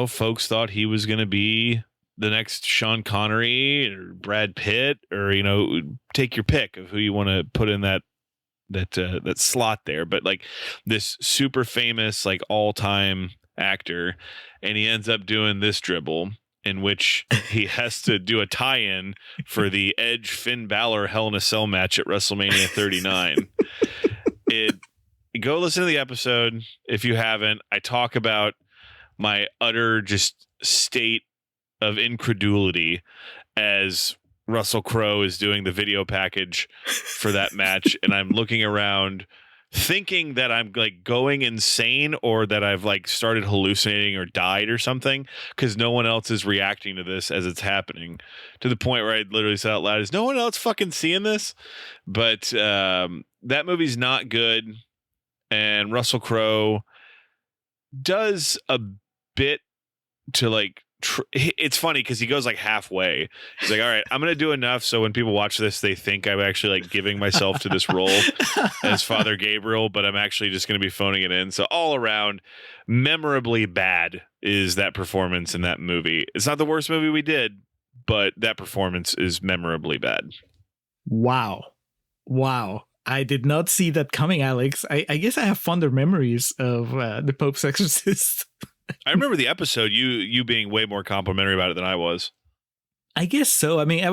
folks thought he was going to be the next Sean Connery or Brad Pitt, or take your pick of who you want to put in that slot there. But this super famous all-time actor, and he ends up doing this dribble in which he has to do a tie-in for the Edge Finn Balor Hell in a Cell match at WrestleMania 39. Go listen to the episode if you haven't. I talk about my utter just state of incredulity as Russell Crowe is doing the video package for that match, and I'm looking around thinking that I'm going insane, or that I've started hallucinating or died or something, because no one else is reacting to this as it's happening, to the point where I literally said out loud, is no one else fucking seeing this? But that movie's not good, and Russell Crowe does a bit to like it's funny because he goes like halfway. He's like, all right, I'm gonna do enough so when people watch this they think I'm actually like giving myself to this role as Father Gabriel, but I'm actually just gonna be phoning it in. So all around memorably bad is that performance in that movie. It's not the worst movie we did, but that performance is memorably bad. Wow I did not see that coming, Alex. I guess I have fonder memories of the Pope's Exorcist. I remember the episode, you being way more complimentary about it than I was. I guess so. I mean,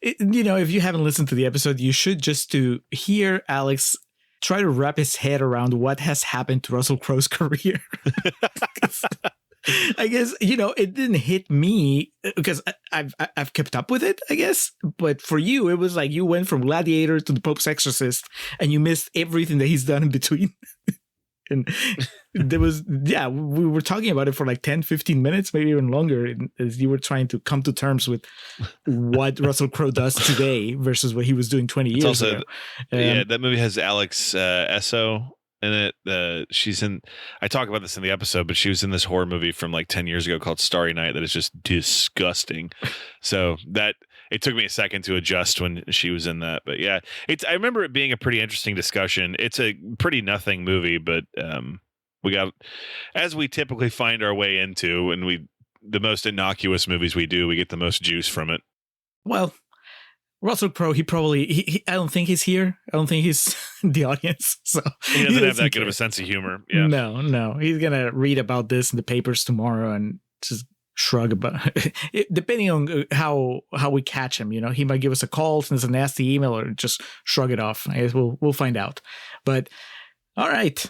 if you haven't listened to the episode, you should just to hear Alex try to wrap his head around what has happened to Russell Crowe's career. I guess, it didn't hit me because I've kept up with it, I guess. But for you, it was like you went from Gladiator to the Pope's Exorcist and you missed everything that he's done in between. And there was, we were talking about it for like 10, 15 minutes, maybe even longer, as you were trying to come to terms with what Russell Crowe does today versus what he was doing 20 years ago. That movie has Alex Esso in it. She's in, I talk about this in the episode, but she was in this horror movie from like 10 years ago called Starry Night that is just disgusting. So it took me a second to adjust when she was in that, but yeah, I remember it being a pretty interesting discussion. It's a pretty nothing movie, but we got, as we typically find our way into, and the most innocuous movies we do, we get the most juice from it. Well, Russell Crowe, I don't think he's here. I don't think he's the audience. So he doesn't have that good of a sense of humor. Yeah. No. He's gonna read about this in the papers tomorrow and just shrug about it, depending on how we catch him. He might give us a call, send us a nasty email, or just shrug it off. I guess we'll find out. But all right,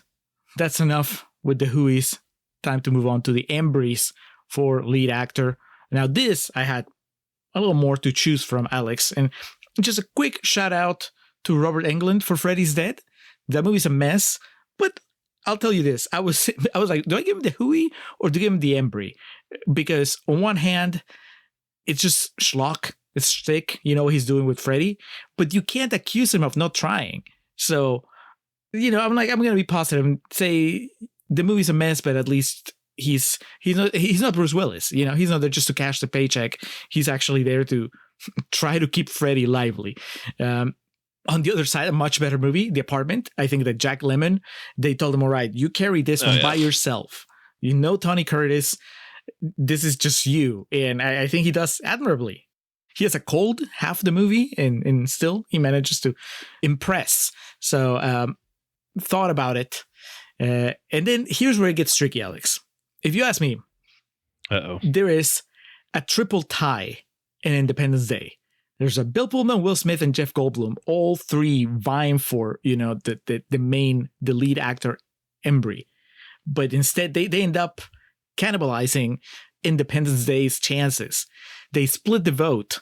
that's enough with the Hooeys. Time to move on to the Embries for lead actor. Now this, I had a little more to choose from, Alex, and just a quick shout out to Robert Englund for Freddy's Dead. That movie's a mess, but I'll tell you this. I was like, do I give him the Hooey or do I give him the Embry? Because on one hand, it's just schlock. It's shtick. You know what he's doing with Freddy, but you can't accuse him of not trying. So, I'm going to be positive and say the movie's a mess, but at least he's not Bruce Willis. He's not there just to cash the paycheck. He's actually there to try to keep Freddy lively. On the other side, a much better movie, The Apartment. I think that Jack Lemmon, they told him, all right, you carry this one by yourself. Tony Curtis, this is just you. And I think he does admirably. He has a cold half the movie and still he manages to impress. So thought about it. And then here's where it gets tricky, Alex. If you ask me, there is a triple tie in Independence Day. There's a Bill Pullman, Will Smith, and Jeff Goldblum, all three vying for, the lead actor, Embry. But instead, they end up cannibalizing Independence Day's chances. They split the vote.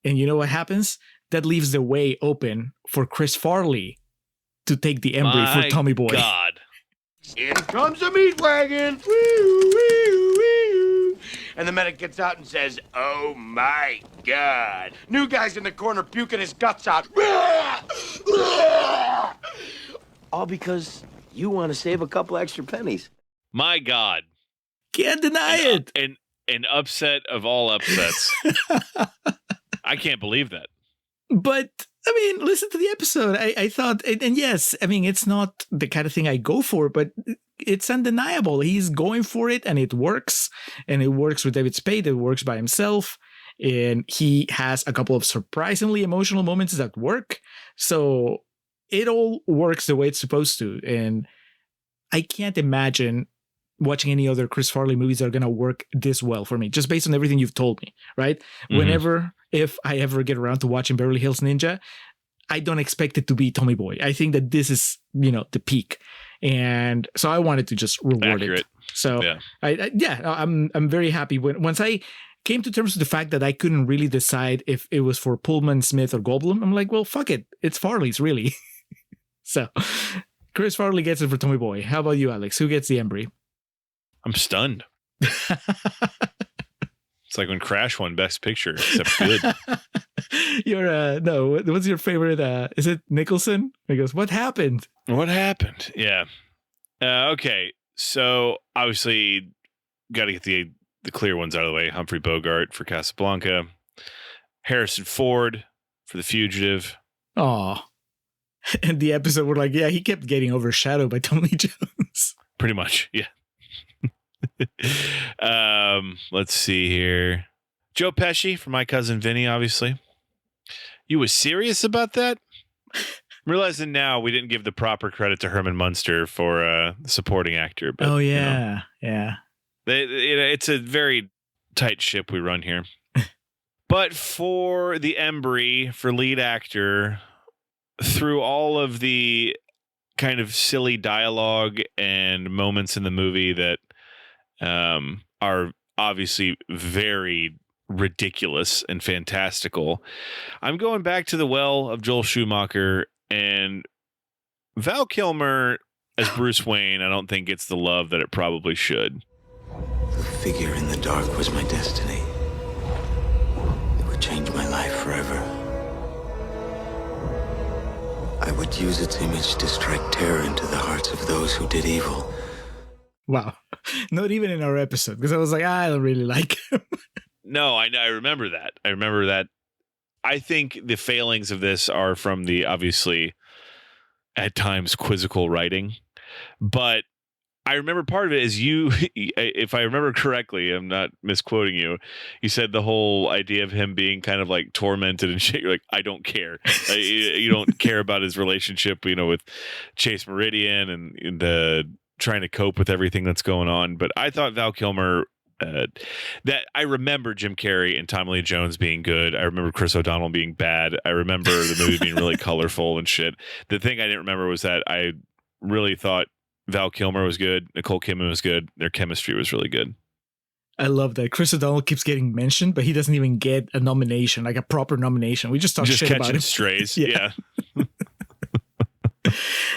And you know what happens? That leaves the way open for Chris Farley to take the Embry for Tommy Boy. God. In comes the meat wagon. Woo, woo, woo. And the medic gets out and says, oh my God. New guy's in the corner puking his guts out. All because you want to save a couple extra pennies. My God. Can't deny it. An upset of all upsets. I can't believe that. But listen to the episode. I thought, and yes, it's not the kind of thing I go for, but it's undeniable. He's going for it and it works. And it works with David Spade. It works by himself. And he has a couple of surprisingly emotional moments that work. So it all works the way it's supposed to. And I can't imagine watching any other Chris Farley movies that are going to work this well for me, just based on everything you've told me, right? Mm-hmm. If I ever get around to watching Beverly Hills Ninja, I don't expect it to be Tommy Boy. I think that this is, the peak. And so I wanted to just reward it. So yeah. I'm very happy. Once I came to terms with the fact that I couldn't really decide if it was for Pullman, Smith, or Goldblum, I'm like, well, fuck it. It's Farley's, really. So Chris Farley gets it for Tommy Boy. How about you, Alex? Who gets the Embry? I'm stunned. It's like when Crash won Best Picture, except good. What's your favorite? Is it Nicholson? He goes, "What happened? What happened?" Yeah. Okay. So obviously, got to get the clear ones out of the way. Humphrey Bogart for Casablanca, Harrison Ford for The Fugitive. Oh, and the episode were like, yeah, he kept getting overshadowed by Tommy Lee Jones. Pretty much, yeah. Let's see here. Joe Pesci for My Cousin Vinny, obviously. You was serious about that? I'm realizing now we didn't give the proper credit to Herman Munster for supporting actor. But, yeah. It's a very tight ship we run here. But for the Embry, for lead actor, through all of the kind of silly dialogue and moments in the movie that are obviously very ridiculous and fantastical, I'm going back to the well of Joel Schumacher, and Val Kilmer as Bruce Wayne I don't think gets the love that it probably should. The figure in the dark was my destiny. It would change my life forever. I would use its image to strike terror into the hearts of those who did evil. Wow. Not even in our episode, because I was like, I don't really like him. No, I remember that. I think the failings of this are from the obviously at times quizzical writing, but I remember part of it is you, if I remember correctly, I'm not misquoting you, you said the whole idea of him being kind of like tormented and shit. You're like, I don't care. You don't care about his relationship, with Chase Meridian and the trying to cope with everything that's going on. But I thought Val Kilmer, that I remember Jim Carrey and Tommy Lee Jones being good. I remember Chris O'Donnell being bad. I remember the movie being really colorful and shit. The thing I didn't remember was that I really thought Val Kilmer was good. Nicole Kidman was good. Their chemistry was really good. I love that Chris O'Donnell keeps getting mentioned, but he doesn't even get a nomination, like a proper nomination. We just talk shit about him. Strays. Yeah.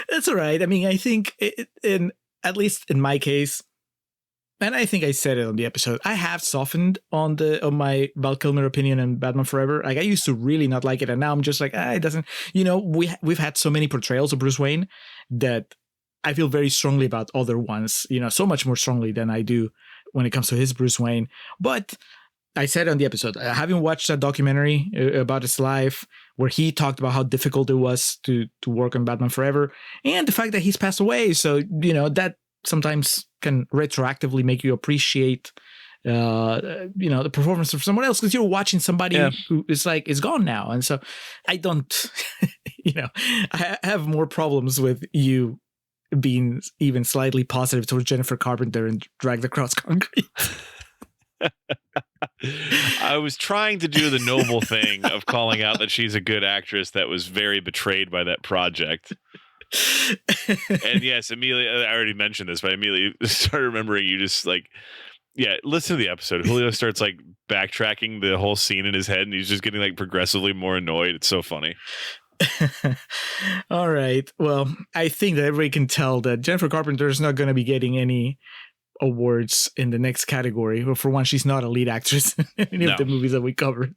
That's all right. I mean, I think at least in my case, and I think I said it on the episode, I have softened on my Val Kilmer opinion on Batman Forever. Like I used to really not like it, and now I'm just like, it doesn't. We've had so many portrayals of Bruce Wayne that I feel very strongly about other ones. So much more strongly than I do when it comes to his Bruce Wayne. But I said on the episode, having watched that documentary about his life, where he talked about how difficult it was to work on Batman Forever, and the fact that he's passed away. So that sometimes can retroactively make you appreciate the performance of someone else, because you're watching somebody who is gone now. And so I don't I have more problems with you being even slightly positive towards Jennifer Carpenter and Drag the Cross Concrete. I was trying to do the noble thing of calling out that she's a good actress that was very betrayed by that project. And yes, immediately, I already mentioned this, but I immediately started remembering you just listen to the episode. Julio starts backtracking the whole scene in his head, and he's just getting progressively more annoyed. It's so funny. All right. Well, I think that everybody can tell that Jennifer Carpenter is not going to be getting any awards in the next category. Well, for one, she's not a lead actress in any of the movies that we covered.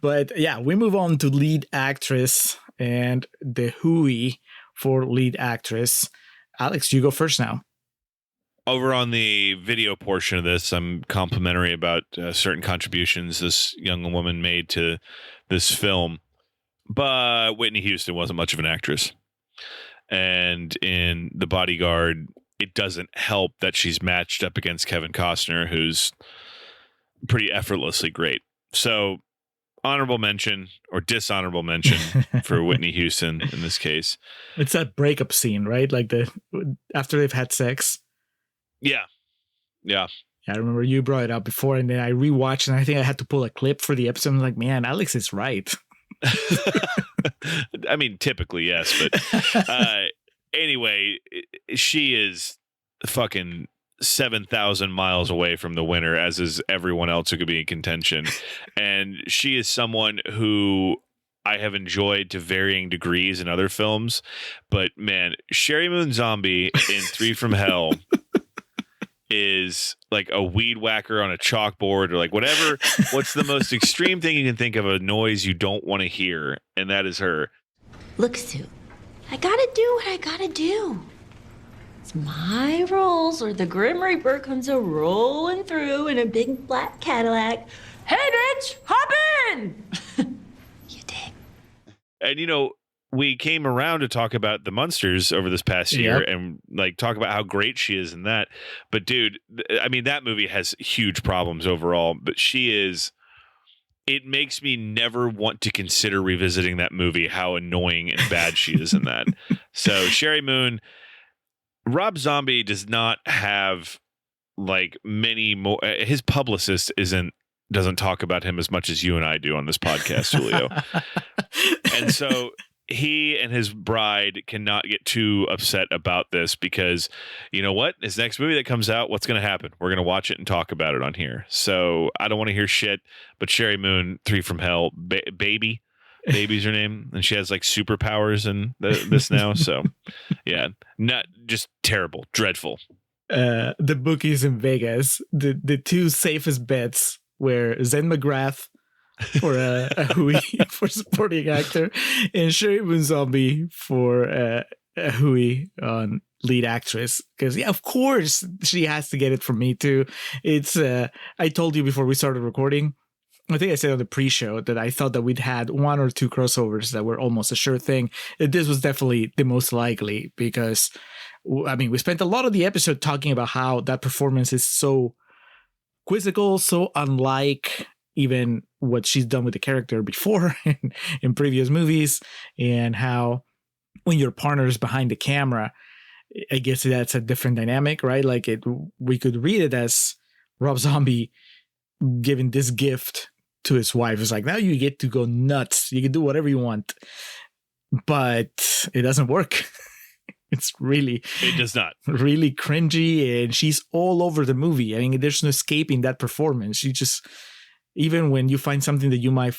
But yeah, we move on to lead actress and the Hooey for lead actress. Alex, you go first now. Over on the video portion of this, I'm complimentary about certain contributions this young woman made to this film. But Whitney Houston wasn't much of an actress. And in The Bodyguard, it doesn't help that she's matched up against Kevin Costner, who's pretty effortlessly great. So honorable mention or dishonorable mention for Whitney Houston in this case. It's that breakup scene, right? After they've had sex. Yeah. I remember you brought it up before, and then I rewatched, and I think I had to pull a clip for the episode. I'm like, man, Alex is right. I mean, typically, yes, but anyway, she is fucking 7,000 miles away from the winner, as is everyone else who could be in contention. And she is someone who I have enjoyed to varying degrees in other films. But man, Sherry Moon Zombie in 3 from Hell is like a weed whacker on a chalkboard or like whatever. What's the most extreme thing you can think of, a noise you don't want to hear? And that is her. Look, Sue, I gotta do what I gotta do. It's my rules, or the Grim Reaper comes a rolling through in a big black Cadillac. Hey, bitch, hop in! And, you know, we came around to talk about the Munsters over this past year and like talk about how great she is in that. But dude, I mean, that movie has huge problems overall, but it makes me never want to consider revisiting that movie, how annoying and bad she is in that. So Sherry Moon, Rob Zombie does not have like many more. His publicist doesn't talk about him as much as you and I do on this podcast, Julio. And so he and his bride cannot get too upset about this because, you know what? His next movie that comes out, what's going to happen? We're going to watch it and talk about it on here. So I don't want to hear shit, but Sherry Moon, 3 from Hell, Baby's her name, and she has like superpowers in this now. So yeah, not just terrible, dreadful. The bookies in Vegas, the 2 safest bets were Zen McGrath for a Hooey for supporting actor, and Sherry Moon Zombie for a Hooey on lead actress. Because of course she has to get it from me too. It's I told you before we started recording, I think I said on the pre-show that I thought that we'd had 1 or 2 crossovers that were almost a sure thing. This was definitely the most likely because, I mean, we spent a lot of the episode talking about how that performance is so quizzical, so unlike even what she's done with the character before in previous movies, and how when your partner is behind the camera, I guess that's a different dynamic, right? Like we could read it as Rob Zombie giving this gift to his wife. It's like, now you get to go nuts. You can do whatever you want, but it doesn't work. It does not. Really cringy, and she's all over the movie. I mean, there's no escaping that performance. She just, even when you find something that you might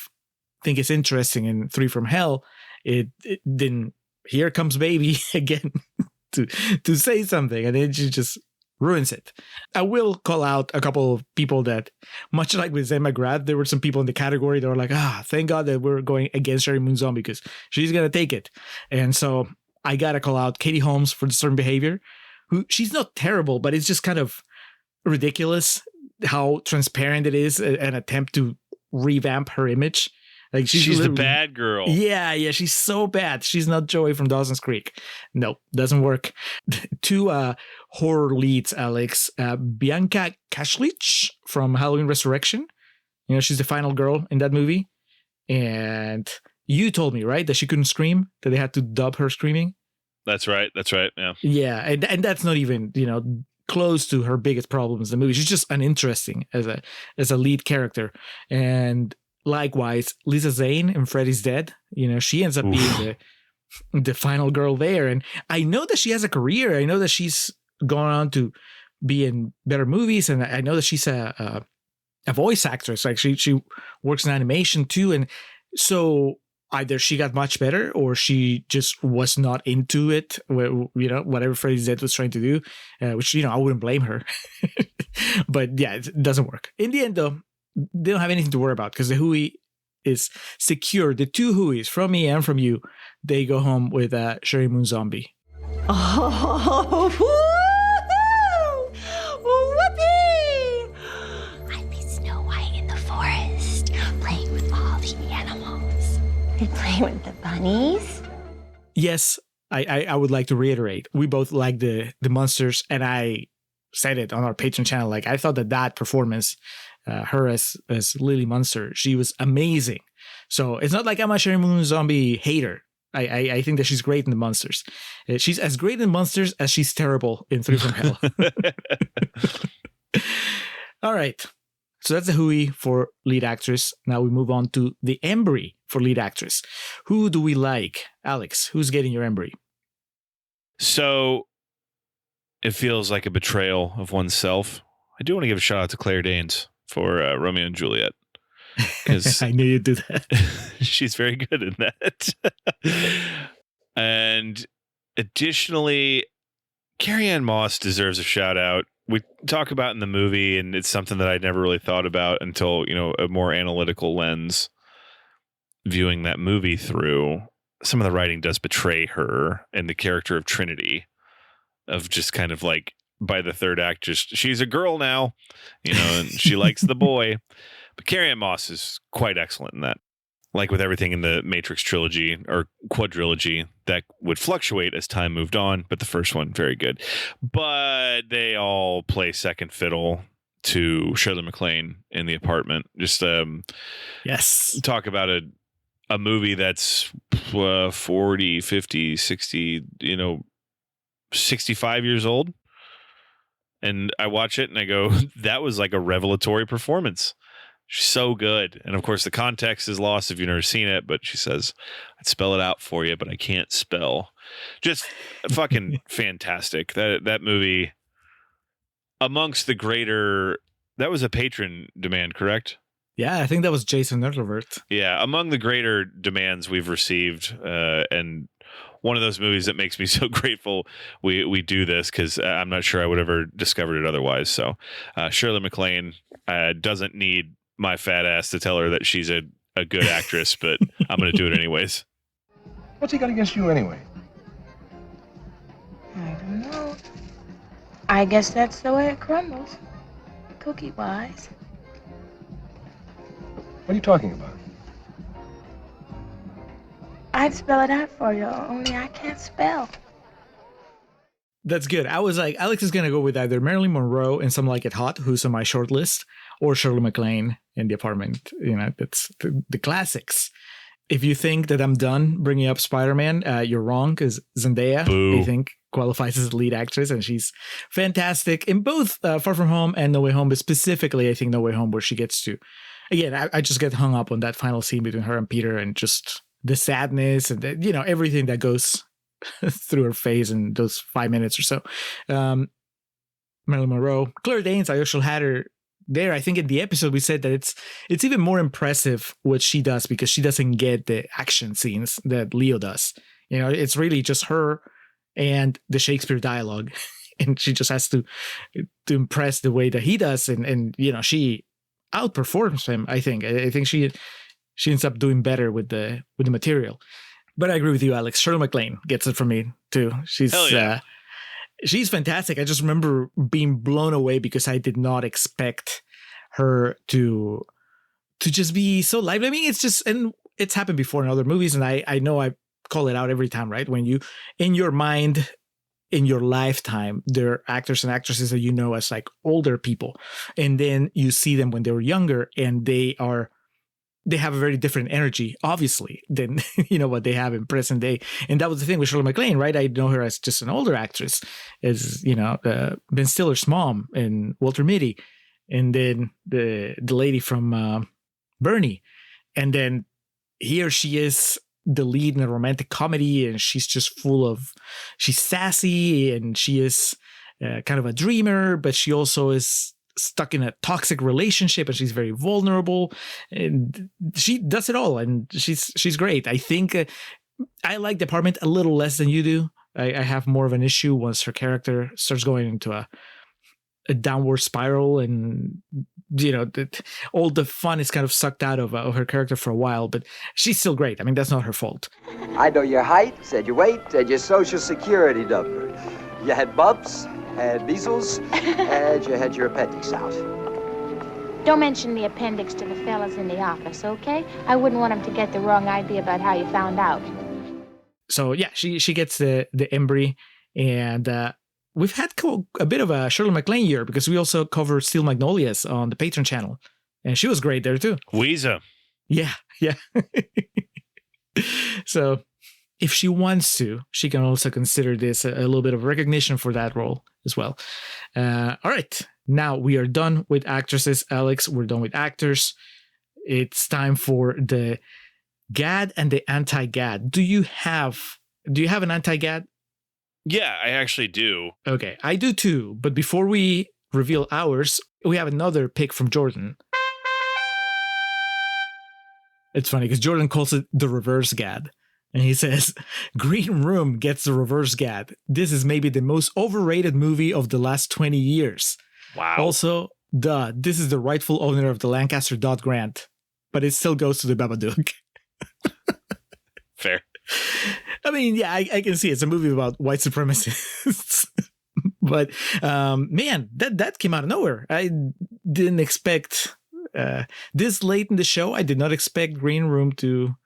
think is interesting in 3 from Hell, it then here comes Baby again to say something, and then she just ruins it. I will call out a couple of people that, much like with Zen McGrath, there were some people in the category that were like, thank God that we're going against Sherry Moon Zombie because she's gonna take it. And so I gotta call out Katie Holmes for Certain Behavior, who she's not terrible, but it's just kind of ridiculous how transparent it is, an attempt to revamp her image. Like she's the bad girl. Yeah, she's so bad. She's not Joey from Dawson's Creek. No, doesn't work. 2 horror leads, Alex. Bianca Kashlich from Halloween Resurrection. You know, she's the final girl in that movie. And you told me, right, that she couldn't scream, that they had to dub her screaming. That's right. Yeah. Yeah, and that's not even, close to her biggest problems in the movie. She's just uninteresting as a lead character. And likewise, Lisa Zane in Freddy's Dead, she ends up being the final girl there. And I know that she has a career. I know that she's gone on to be in better movies, and I know that she's a voice actress. Like she works in animation too. And so either she got much better or she just was not into it, whatever Freddy's Dead was trying to do, which, I wouldn't blame her. But yeah, it doesn't work. In the end, though, they don't have anything to worry about because the Hooey is secure. The 2 Hooeys, from me and from you, they go home with Sherry Moon Zombie. Oh, whoopee! I'd be Snow White in the forest, playing with all the animals. And playing with the bunnies. Yes, I would like to reiterate. We both like the Munsters, and I said it on our Patreon channel. Like, I thought that performance, her as Lily Munster, she was amazing. So it's not like I'm a Sherry Moon Zombie hater. I think that she's great in the Munsters. She's as great in Munsters as she's terrible in 3 from Hell. All right. So that's the Hooey for lead actress. Now we move on to the Embry for lead actress. Who do we like? Alex, who's getting your Embry? So it feels like a betrayal of oneself. I do want to give a shout out to Claire Danes for Romeo and Juliet. I knew you'd do that. She's very good in that. And additionally, Carrie Ann Moss deserves a shout out. we talk about in the movie, and it's something that I'd never really thought about until, a more analytical lens viewing that movie through. Some of the writing does betray her and the character of Trinity, of just kind of like by the third act, just she's a girl now, and she likes the boy. But Carrie-Anne Moss is quite excellent in that. Like with everything in the Matrix trilogy or quadrilogy, that would fluctuate as time moved on, but the first one, very good. But they all play second fiddle to Shirley MacLaine in The Apartment. Just yes, talk about a movie that's 40, 50, 60, 65 years old. And I watch it and I go, that was like a revelatory performance. She's so good. And of course, the context is lost if you've never seen it, but she says, I'd spell it out for you, but I can't spell. Just fucking fantastic. That movie, amongst the greater, that was a patron demand, correct? Yeah, I think that was Jason Erlevert. Yeah, among the greater demands we've received, and one of those movies that makes me so grateful we do this, because I'm not sure I would have ever discovered it otherwise. So Shirley MacLaine doesn't need my fat ass to tell her that she's a good actress, but I'm going to do it anyways. What's he got against you anyway? I don't know. I guess that's the way it crumbles, cookie-wise. What are you talking about? I'd spell it out for you, only I can't spell. That's good. I was like, Alex is going to go with either Marilyn Monroe and Some Like It Hot, who's on my short list, or Shirley MacLaine in The Apartment. That's the classics. If you think that I'm done bringing up Spider-Man, you're wrong, because Zendaya, Boo. I think, qualifies as lead actress, and she's fantastic in both Far From Home and No Way Home, but specifically, I think No Way Home, where she gets to... Again, I just get hung up on that final scene between her and Peter, and just the sadness and everything that goes through her face in those 5 minutes or so. Marilyn Monroe, Claire Danes, I actually had her there. I think in the episode we said that it's even more impressive what she does, because she doesn't get the action scenes that Leo does. It's really just her and the Shakespeare dialogue, and she just has to impress the way that he does, and she outperforms him. I think she ends up doing better with the material. But I agree with you, Alex. Shirley MacLaine gets it from me too. She's fantastic. I just remember being blown away because I did not expect her to just be so lively. I mean, it's happened before in other movies, and I know I call it out every time, right? When you, in your mind, in your lifetime, there are actors and actresses that you know as like older people, and then you see them when they were younger, and they have a very different energy, obviously, than what they have in present day. And that was the thing with Shirley MacLaine, right? I know her as just an older actress, as Ben Stiller's mom and Walter Mitty, and then the lady from Bernie, and then here she is, the lead in a romantic comedy, and she's just she's sassy, and she is kind of a dreamer, but she also is stuck in a toxic relationship, and she's very vulnerable, and she does it all, and she's great. I think I like The Apartment a little less than you do. I have more of an issue once her character starts going into a downward spiral, and all the fun is kind of sucked out of her character for a while, but she's still great. I mean, that's not her fault. I know your height, said your weight, said your social security number. You had bumps, had measles, and you had your appendix out. Don't mention the appendix to the fellas in the office, okay? I wouldn't want them to get the wrong idea about how you found out. So yeah, she gets the Embry, and we've had a bit of a Shirley MacLaine year, because we also covered Steel Magnolias on the Patreon channel, and she was great there too. Weezer. Yeah. So if she wants to, she can also consider this a little bit of recognition for that role as well. All right. Now we are done with actresses, Alex. We're done with actors. It's time for the Gad and the Anti-Gad. Do you have an Anti-Gad? Yeah, I actually do. Okay, I do too. But before we reveal ours, we have another pick from Jordan. It's funny because Jordan calls it the reverse Gad. And he says, Green Room gets the reverse Gad. This is maybe the most overrated movie of the last 20 years. Wow. Also, this is the rightful owner of the Lancaster Dodd Grant, but it still goes to the Babadook. Fair. I mean, yeah, I can see it's a movie about white supremacists. But man, that came out of nowhere. I didn't expect this late in the show. I did not expect Green Room to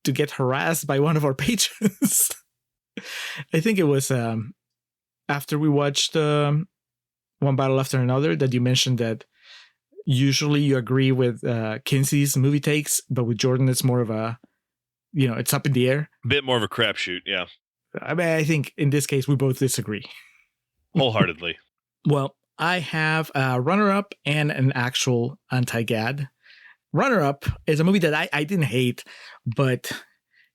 get harassed by one of our patrons. I think it was after we watched One Battle After Another that you mentioned that usually you agree with Kinsey's movie takes, but with Jordan it's more of a, it's up in the air. Bit more of a crapshoot, yeah. I mean, I think in this case we both disagree. Wholeheartedly. Well, I have a runner-up and an actual anti-Gad. Runner-up is a movie that I didn't hate, but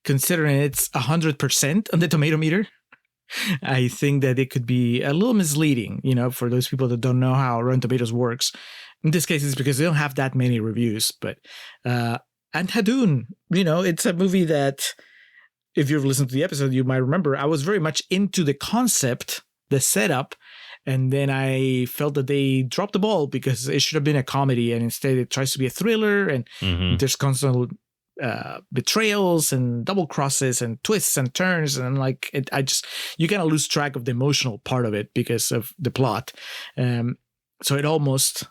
considering it's 100% on the tomato meter, I think that it could be a little misleading, for those people that don't know how Rotten Tomatoes works. In this case, it's because they don't have that many reviews, but Anti-Gad, it's a movie that, if you've listened to the episode, you might remember, I was very much into the concept, the setup, and then I felt that they dropped the ball because it should have been a comedy, and instead it tries to be a thriller, and there's constant betrayals and double crosses and twists and turns, and you kind of lose track of the emotional part of it because of the plot. So it almost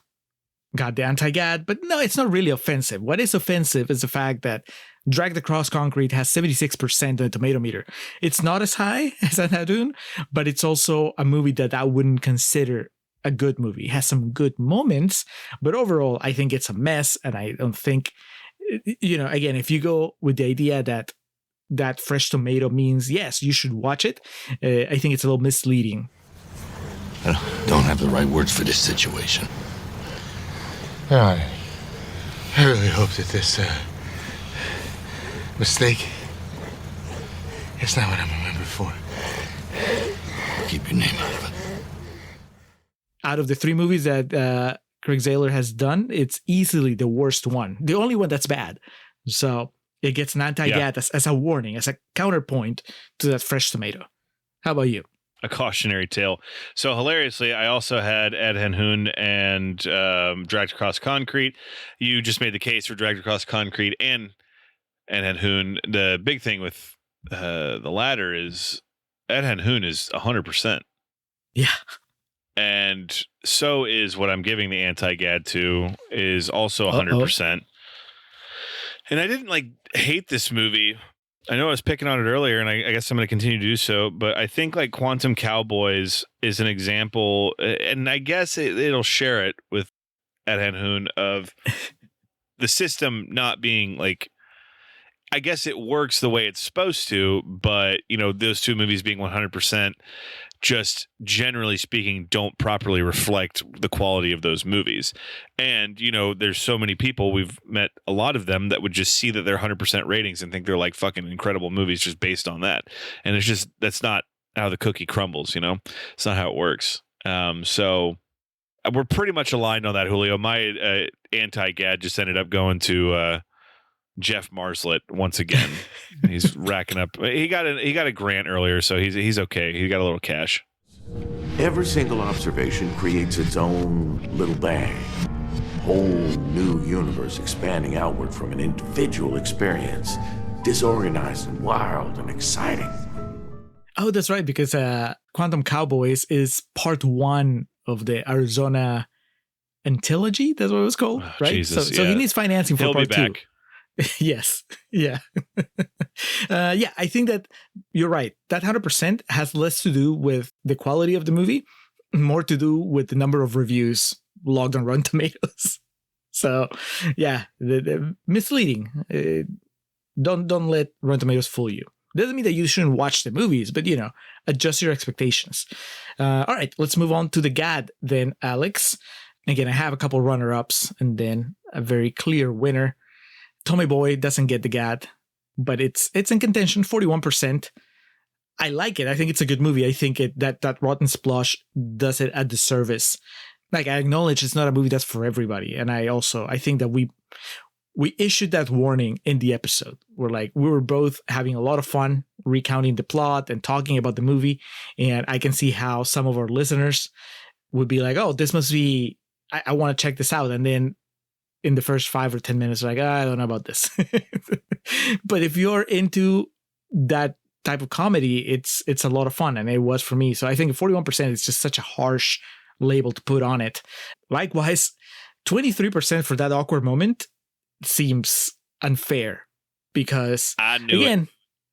got the anti-Gad, but no, it's not really offensive. What is offensive is the fact that Dragged Across Concrete has 76% on the tomato meter. It's not as high as Anti-Gad, but it's also a movie that I wouldn't consider a good movie. It has some good moments, but overall, I think it's a mess, and I don't think, again, if you go with the idea that fresh tomato means, yes, you should watch it, I think it's a little misleading. I don't have the right words for this situation. I really hope that this mistake is not what I'm remembered for. Keep your name out of it. Out of the three movies that Craig Zahler has done, it's easily the worst one. The only one that's bad. So it gets an anti-Gad as a warning, as a counterpoint to that fresh tomato. How about you? A cautionary tale. So hilariously, I also had Ed Hen-Hoon and Dragged Across Concrete. You just made the case for Dragged Across Concrete and Ed Hen-Hoon. The big thing with the latter is Ed Hen-Hoon is 100%. Yeah. And so is what I'm giving the anti-Gad to is also 100%. And I didn't hate this movie. I know I was picking on it earlier, and I guess I'm going to continue to do so, but I think Quantum Cowboys is an example, and I guess it'll share it with Ed Hen-Hoon of the system not being I guess it works the way it's supposed to, but those two movies being 100%, just generally speaking, don't properly reflect the quality of those movies. And, there's so many people, we've met a lot of them that would just see that they're 100% ratings and think they're fucking incredible movies just based on that. And it's just, that's not how the cookie crumbles, It's not how it works. So we're pretty much aligned on that, Julio. My anti-Gad just ended up going to Jeff Marslet once again. He's racking up. He got a grant earlier, so he's okay. He got a little cash. Every single observation creates its own little bang. Whole new universe expanding outward from an individual experience. Disorganized and wild and exciting. Oh, that's right, because Quantum Cowboys is part one of the Arizona Anthology. That's what it was called, right? Jesus, so he needs financing for He'll part be back. 2. Yes. Yeah. I think that you're right. That 100% has less to do with the quality of the movie, more to do with the number of reviews logged on Rotten Tomatoes. So, yeah, the misleading. Don't let Rotten Tomatoes fool you. Doesn't mean that you shouldn't watch the movies, but, adjust your expectations. All right, let's move on to the Gad then, Alex. Again, I have a couple runner-ups and then a very clear winner. Tommy Boy doesn't get the Gad, but it's in contention, 41%. I like it. I think it's a good movie. I think that Rotten Splosh does it a disservice. I acknowledge it's not a movie that's for everybody. And I think that we issued that warning in the episode. We were both having a lot of fun recounting the plot and talking about the movie. And I can see how some of our listeners would be like, oh, this must be, I want to check this out. And then in the first 5 or 10 minutes, like, I don't know about this. But if you're into that type of comedy, it's a lot of fun. And it was for me. So I think 41% is just such a harsh label to put on it. Likewise, 23% for that awkward moment seems unfair because again,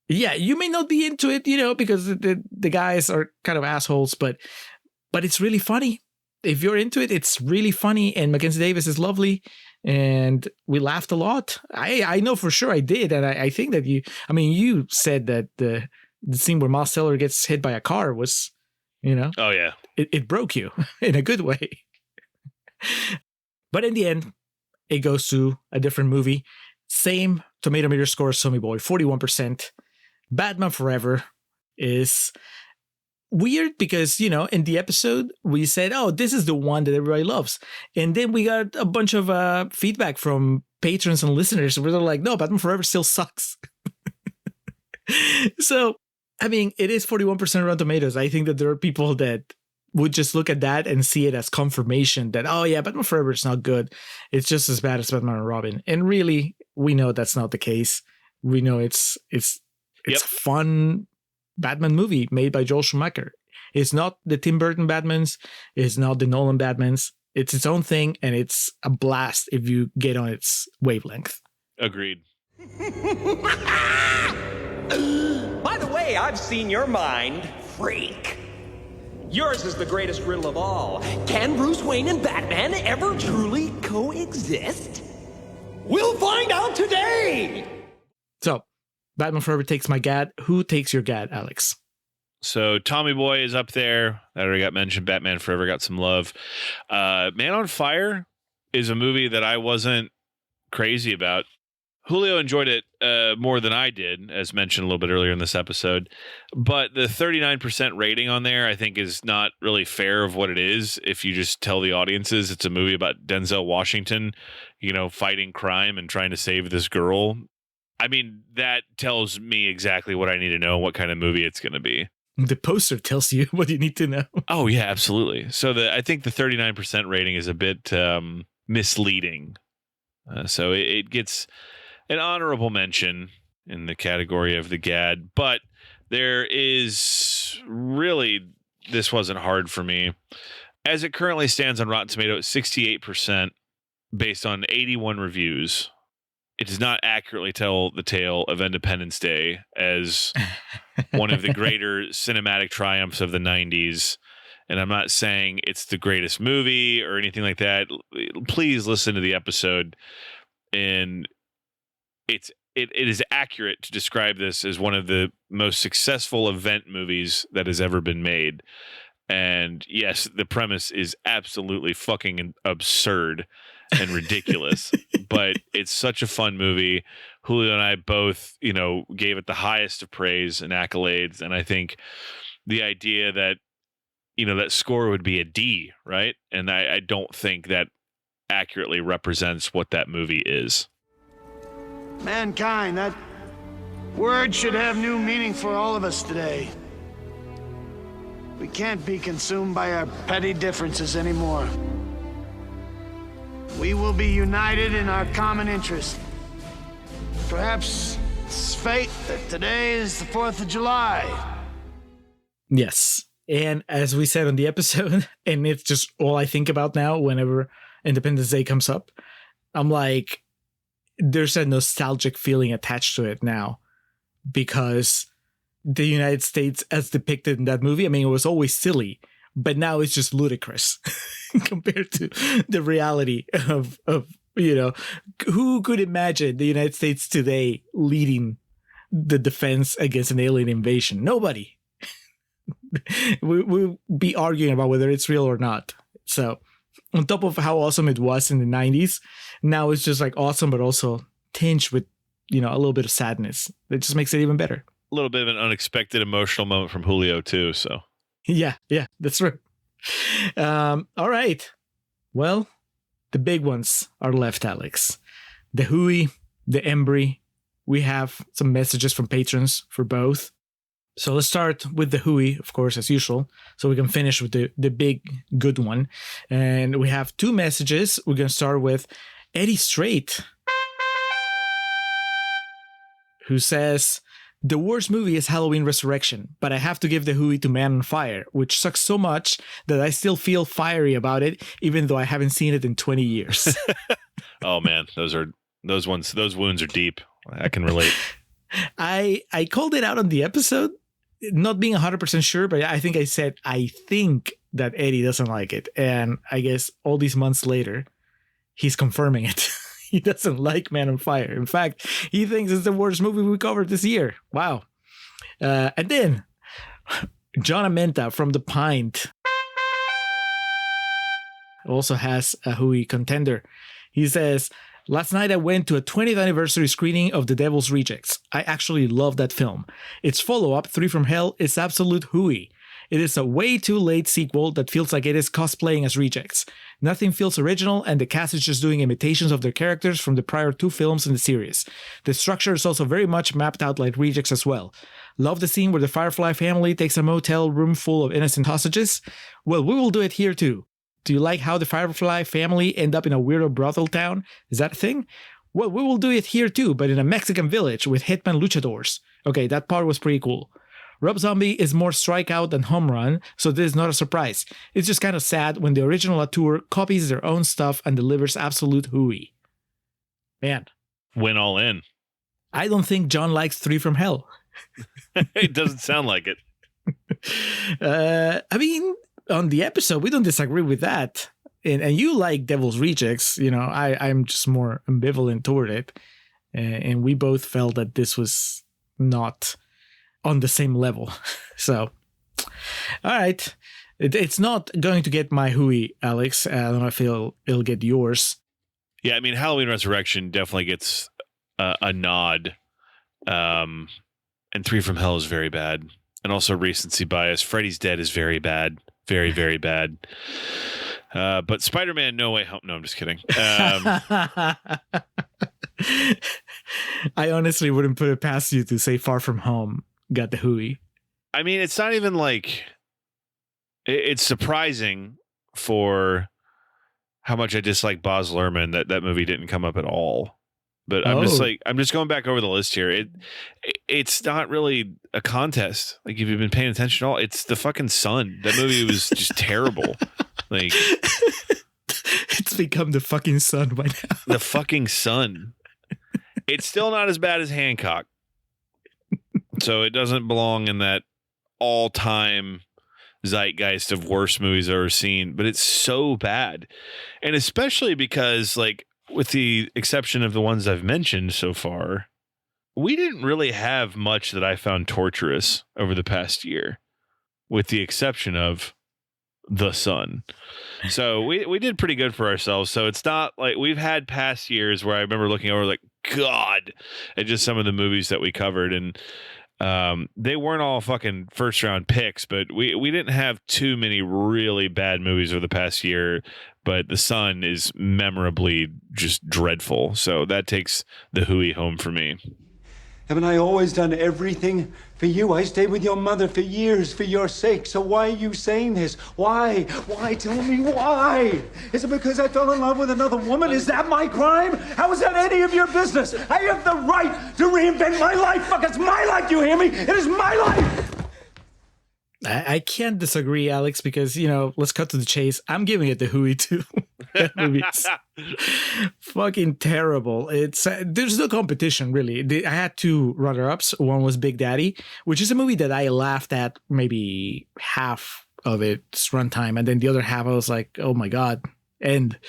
yeah, you may not be into it, because the guys are kind of assholes, but it's really funny. If you're into it, it's really funny, and Mackenzie Davis is lovely, and we laughed a lot. I know for sure I did, and I think that you said that the scene where Miles Teller gets hit by a car was, oh yeah, it broke you in a good way. But in the end, it goes to a different movie. Same tomato meter score as Tommy Boy, 41%. Batman Forever is weird because, in the episode, we said, oh, this is the one that everybody loves. And then we got a bunch of feedback from patrons and listeners where they're like, no, Batman Forever still sucks. So, it is 41% Rotten Tomatoes. I think that there are people that would just look at that and see it as confirmation that, oh yeah, Batman Forever is not good. It's just as bad as Batman and Robin. And really, we know that's not the case. We know it's a fun Batman movie made by Joel Schumacher. It's not the Tim Burton Batmans. It's not the Nolan Batmans. It's its own thing, and it's a blast if you get on its wavelength. Agreed. By the way, I've seen your mind, freak. Yours is the greatest riddle of all. Can Bruce Wayne and Batman ever truly coexist? We'll find out today! So, Batman Forever takes my Gad. Who takes your Gad, Alex? So, Tommy Boy is up there. That already got mentioned. Batman Forever got some love. Man on Fire is a movie that I wasn't crazy about. Julio enjoyed it more than I did, as mentioned a little bit earlier in this episode. But the 39% rating on there, I think, is not really fair of what it is. If you just tell the audiences it's a movie about Denzel Washington, fighting crime and trying to save this girl. That tells me exactly what I need to know, what kind of movie it's going to be. The poster tells you what you need to know. Oh, yeah, absolutely. So I think the 39% rating is a bit misleading. So it gets an honorable mention in the category of the Gad, but there is really, this wasn't hard for me. As it currently stands on Rotten Tomatoes, 68% based on 81 reviews. It does not accurately tell the tale of Independence Day as one of the greater cinematic triumphs of the 90s. And I'm not saying it's the greatest movie or anything like that. Please listen to the episode. And it is accurate to describe this as one of the most successful event movies that has ever been made. And yes, the premise is absolutely fucking absurd and ridiculous, but it's such a fun movie. Julio and I both, gave it the highest of praise and accolades. And I think the idea that, that score would be a D, right? And I don't think that accurately represents what that movie is. Mankind, that word should have new meaning for all of us today. We can't be consumed by our petty differences anymore. We will be united in our common interest. Perhaps it's fate that today is the 4th of July. Yes. And as we said on the episode, and it's just all I think about now whenever Independence Day comes up, I'm like, there's a nostalgic feeling attached to it now because the United States as depicted in that movie, it was always silly, but now it's just ludicrous compared to the reality of who could imagine the United States today leading the defense against an alien invasion? Nobody. We'll be arguing about whether it's real or not. So on top of how awesome it was in the 90s, now it's just like awesome, but also tinged with, a little bit of sadness. It just makes it even better. A little bit of an unexpected emotional moment from Julio too. So yeah, that's right. All right. Well, the big ones are left, Alex. the Hooey, the Embry. We have some messages from patrons for both. So let's start with the Hooey, of course, as usual, so we can finish with the big good one. And we have 2 messages. We're going to start with Eddie Strait, who says, the worst movie is Halloween Resurrection, but I have to give the Hooey to Man on Fire, which sucks so much that I still feel fiery about it, even though I haven't seen it in 20 years. Oh man, those wounds are deep. I can relate. I called it out on the episode, not being 100% sure, but I think I said, I think that Eddie doesn't like it. And I guess all these months later, he's confirming it. He doesn't like Man on Fire. In fact, he thinks it's the worst movie we covered this year. Wow. And then John Amenta from The Pint also has a Hooey contender. He says, last night I went to a 20th anniversary screening of The Devil's Rejects. I actually love that film. Its follow-up, 3 from Hell, is absolute Hooey. It is a way too late sequel that feels like it is cosplaying as Rejects. Nothing feels original, and the cast is just doing imitations of their characters from the prior 2 films in the series. The structure is also very much mapped out like Rejects as well. Love the scene where the Firefly family takes a motel room full of innocent hostages? Well, we will do it here too. Do you like how the Firefly family end up in a weirdo brothel town? Is that a thing? Well, we will do it here too, but in a Mexican village with hitman luchadors. Okay, that part was pretty cool. Rob Zombie is more strikeout than home run, so this is not a surprise. It's just kind of sad when the original auteur copies their own stuff and delivers absolute Hooey. Man. Went all in. I don't think John likes 3 from Hell. It doesn't sound like it. I mean, on the episode, we don't disagree with that. And you like Devil's Rejects. You know, I'm just more ambivalent toward it. And we both felt that this was not on the same level. So, all right. It's not going to get my Hooey, Alex. I don't know if it'll get yours. Yeah, I mean, Halloween Resurrection definitely gets a nod. And 3 from Hell is very bad. And also recency bias. Freddy's Dead is very bad. Very, very bad. But Spider-Man No Way Home. No, I'm just kidding. I honestly wouldn't put it past you to say Far From Home got the Hooey. I mean, it's not even like... It's surprising for how much I dislike Baz Luhrmann that movie didn't come up at all. But I'm just going back over the list here. It's not really a contest. Like, if you've been paying attention at all, it's The fucking Sun. That movie was just terrible. Like, it's become The fucking Sun by now. The fucking Sun. It's still not as bad as Hancock. So it doesn't belong in that all-time zeitgeist of worst movies I've ever seen. But it's so bad. And especially because, like, with the exception of the ones I've mentioned so far, we didn't really have much that I found torturous over the past year, with the exception of The Sun. So we did pretty good for ourselves. So it's not like we've had past years where I remember looking over like, God, at just some of the movies that we covered. And they weren't all fucking first round picks, but we didn't have too many really bad movies over the past year. But The Sun is memorably just dreadful. So that takes the Hooey home for me. Haven't I always done everything for you? I stayed with your mother for years for your sake. So why are you saying this? Why? Why? Tell me why. Is it because I fell in love with another woman? Is that my crime? How is that any of your business? I have the right to reinvent my life. Fuck, it's my life, you hear me? It is my life. I can't disagree, Alex, because, you know, let's cut to the chase. I'm giving it the Hooey too. That movie is fucking terrible. It's there's no competition, really. I had 2 runner-ups. One was Big Daddy, which is a movie that I laughed at maybe half of its runtime, and then the other half I was like, oh my God. And,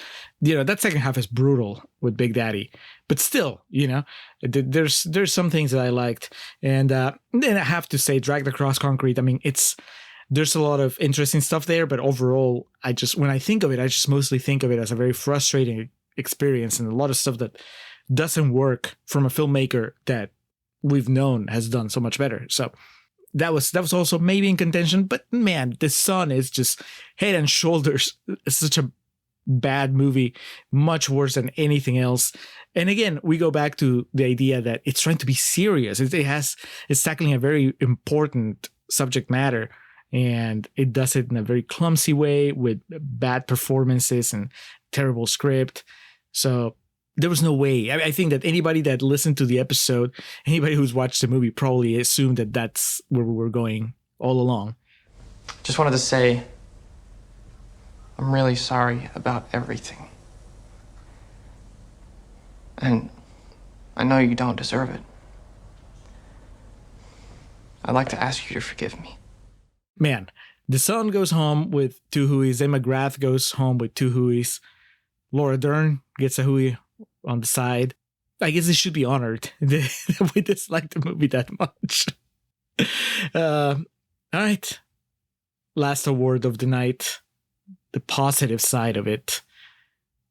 you know, that second half is brutal with Big Daddy. But still, you know, there's some things that I liked. And then I have to say, Dragged Across Concrete, I mean, there's a lot of interesting stuff there. But overall, when I think of it, I just mostly think of it as a very frustrating experience and a lot of stuff that doesn't work from a filmmaker that we've known has done so much better. So that was also maybe in contention. But man, The Sun is just head and shoulders. It's such a bad movie, much worse than anything else. And again, we go back to the idea that it's trying to be serious. It's tackling a very important subject matter, and it does it in a very clumsy way with bad performances and terrible script. So there was no way. I think that anybody that listened to the episode, anybody who's watched the movie, probably assumed that that's where we were going all along. Just wanted to say, I'm really sorry about everything. And I know you don't deserve it. I'd like to ask you to forgive me. Man, the son goes home with 2 Hooeys. Emma Grath goes home with 2 Hooeys. Laura Dern gets a Hooey on the side. I guess it should be honored that we dislike the movie that much. All right. Last award of the night. The positive side of it.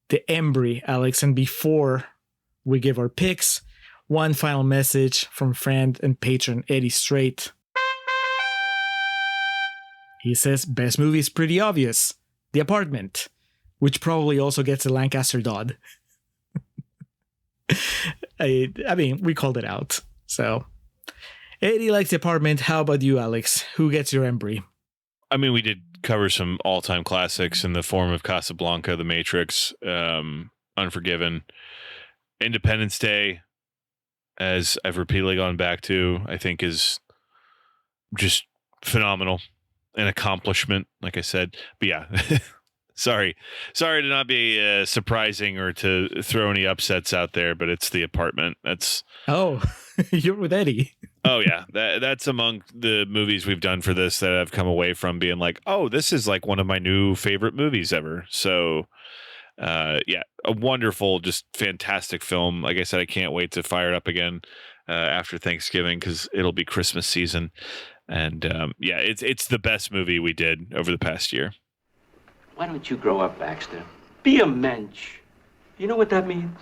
The Embry, Alex. And before we give our picks, one final message from friend and patron Eddie Strait. He says, best movie is pretty obvious. The Apartment, which probably also gets a Lancaster Dodd. I mean, we called it out. So, Eddie likes The Apartment. How about you, Alex? Who gets your Embry? I mean, we did cover some all-time classics in the form of Casablanca, The Matrix, Unforgiven, Independence Day, as I've repeatedly gone back to, I think is just phenomenal. An accomplishment, like I said. But yeah, sorry to not be surprising or to throw any upsets out there, but it's The Apartment. That's you're with Eddie. Oh yeah, that's among the movies we've done for this that I've come away from being like, oh, this is like one of my new favorite movies ever. So yeah, a wonderful, just fantastic film. Like I said, I can't wait to fire it up again after Thanksgiving because it'll be Christmas season. And yeah, it's the best movie we did over the past year. Why don't you grow up, Baxter? Be a mensch. You know what that means?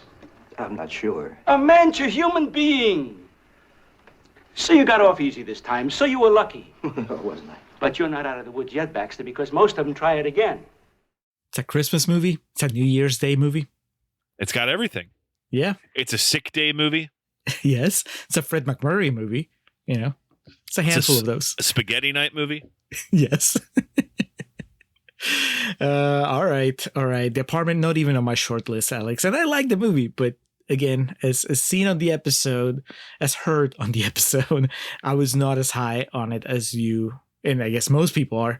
I'm not sure. A mensch, a human being. So you got off easy this time, so you were lucky. No, wasn't I? But you're not out of the woods yet, Baxter, because most of them try it again. It's a Christmas movie. It's a New Year's Day movie. It's got everything. Yeah. It's a sick day movie. Yes. It's a Fred McMurray movie. You know, it's a handful of those. A spaghetti night movie. Yes. All right. The Apartment, not even on my short list, Alex. And I like the movie, but again, as seen on the episode, as heard on the episode, I was not as high on it as you, and I guess most people are.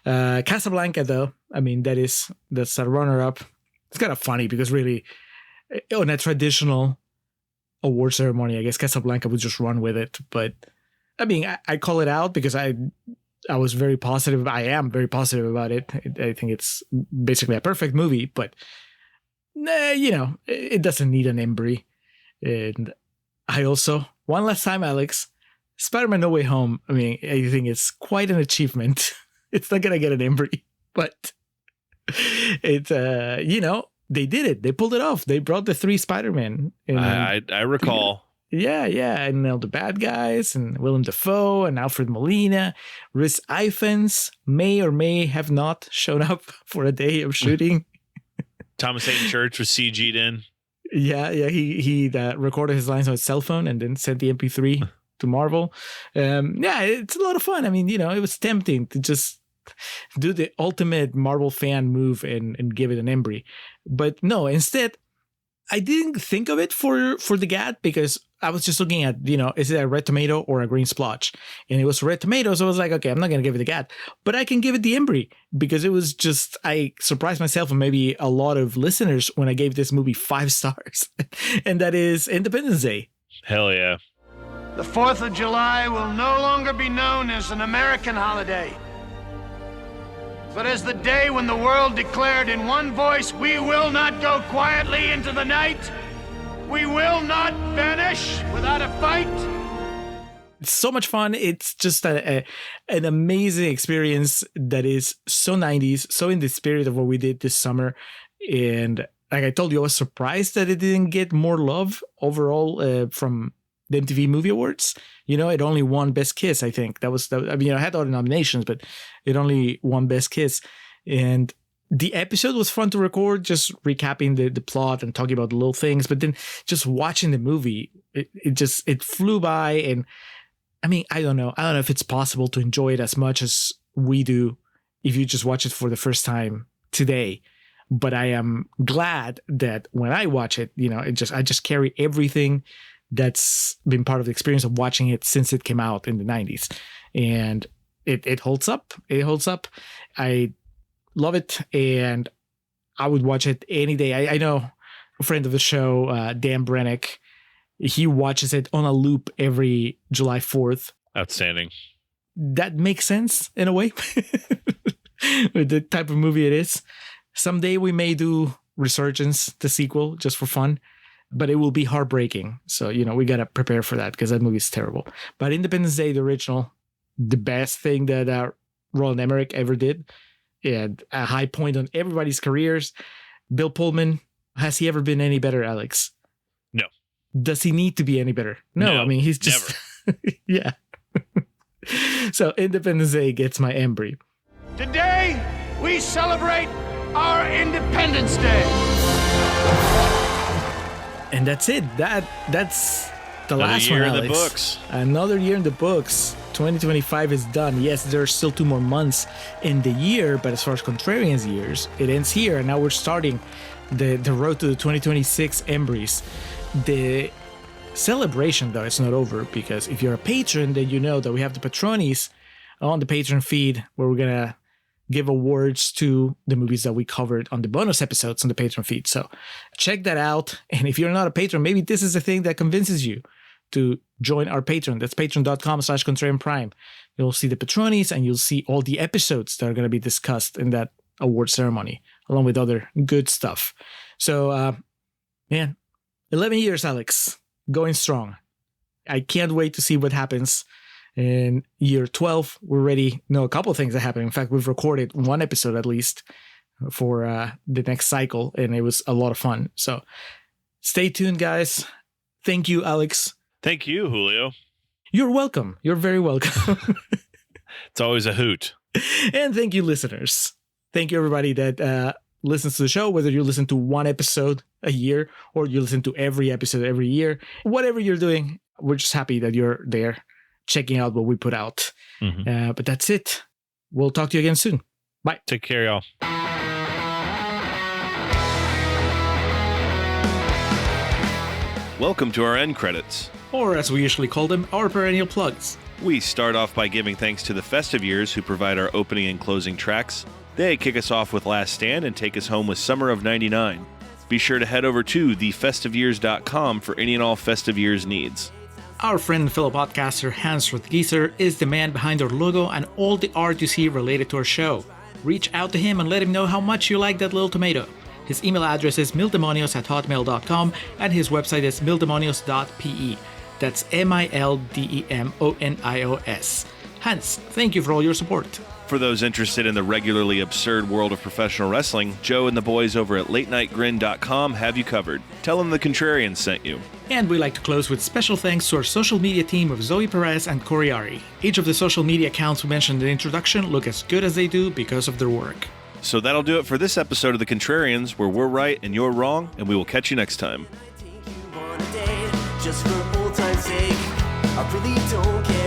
Casablanca, though, I mean, that's a runner-up. It's kind of funny because really, on a traditional award ceremony, I guess Casablanca would just run with it. But I mean, I call it out because I was very positive. I am very positive about it. I think it's basically a perfect movie, but you know, it doesn't need an Embry. And I also, one last time, Alex, Spider-Man No Way Home, I mean, I think it's quite an achievement. It's not going to get an Embry, but it's, you know, they did it. They pulled it off. They brought the 3 Spider-Men. I recall. Yeah. And all the bad guys, and Willem Dafoe, and Alfred Molina. Rhys Ifans may or may have not shown up for a day of shooting. Thomas Hayden Church was CG'd in. Yeah. He recorded his lines on his cell phone and then sent the MP3 to Marvel. Yeah, it's a lot of fun. I mean, you know, it was tempting to just do the ultimate Marvel fan move and give it an Embry. But no, instead, I didn't think of it for the Gad because I was just looking at, you know, is it a red tomato or a green splotch? And it was red tomato, so I was like, okay, I'm not going to give it the Gad, but I can give it the Embry because it was just, I surprised myself and maybe a lot of listeners when I gave this movie 5 stars. And that is Independence Day. Hell yeah. The 4th of July will no longer be known as an American holiday, but as the day when the world declared in one voice, we will not go quietly into the night. We will not vanish without a fight. It's so much fun. It's just an amazing experience that is so 90s, so in the spirit of what we did this summer. And like I told you, I was surprised that it didn't get more love overall from the MTV Movie Awards. You know, it only won Best Kiss, I think. I mean, I had all the nominations, but it only won Best Kiss. And the episode was fun to record, just recapping the plot and talking about the little things. But then just watching the movie, it flew by. And I mean, I don't know if it's possible to enjoy it as much as we do if you just watch it for the first time today. But I am glad that when I watch it, I just carry everything that's been part of the experience of watching it since it came out in the 90s. And it holds up. It holds up. I love it. And I would watch it any day. I know a friend of the show, Dan Brennick, he watches it on a loop every July 4th. Outstanding. That makes sense in a way with the type of movie it is. Someday we may do Resurgence, the sequel, just for fun, but it will be heartbreaking. So, we got to prepare for that because that movie is terrible. But Independence Day, the original, the best thing that Roland Emmerich ever did, and a high point on everybody's careers. Bill Pullman, has he ever been any better, Alex? No. Does he need to be any better? No, I mean, he's just... yeah. So Independence Day gets my Embry. Today, we celebrate our Independence Day. And that's it. That's the last one, Another year Alex. in the books. Another year in the books. 2025 is done. Yes, there's still 2 more months in the year, but as far as Contrarians years, it ends here. And now we're starting the road to the 2026 Embries. The celebration, though, it's not over, because if you're a patron, then you know that we have the Patronies on the Patreon feed where we're going to give awards to the movies that we covered on the bonus episodes on the Patreon feed. So check that out. And if you're not a patron, maybe this is the thing that convinces you to join our Patreon. That's patreon.com/contrarianprime. You'll see the Patronies and you'll see all the episodes that are going to be discussed in that award ceremony, along with other good stuff. So, 11 years, Alex, going strong. I can't wait to see what happens in year 12. We're already know a couple of things that happen. In fact, we've recorded 1 episode at least for the next cycle, and it was a lot of fun. So stay tuned, guys. Thank you, Alex. Thank you, Julio. You're welcome. You're very welcome. It's always a hoot. And thank you, listeners. Thank you, everybody that listens to the show, whether you listen to 1 episode a year or you listen to every episode every year. Whatever you're doing, we're just happy that you're there checking out what we put out. Mm-hmm. But that's it. We'll talk to you again soon. Bye. Take care, y'all. Welcome to our end credits. Or as we usually call them, our perennial plugs. We start off by giving thanks to the Festive Years, who provide our opening and closing tracks. They kick us off with Last Stand and take us home with Summer of 99. Be sure to head over to thefestiveyears.com for any and all Festive Years needs. Our friend and fellow podcaster Hans Rothgieser is the man behind our logo and all the art you see related to our show. Reach out to him and let him know how much you like that little tomato. His email address is mildemonios@hotmail.com and his website is mildemonios.pe. That's MILDEMONIOS. Hans, thank you for all your support. For those interested in the regularly absurd world of professional wrestling, Joe and the boys over at latenightgrin.com have you covered. Tell them the Contrarians sent you. And we like to close with special thanks to our social media team of Zoe Perez and Coriari. Each of the social media accounts we mentioned in the introduction look as good as they do because of their work. So that'll do it for this episode of The Contrarians, where we're right and you're wrong, and we will catch you next time. Just for old time's sake, I really don't care.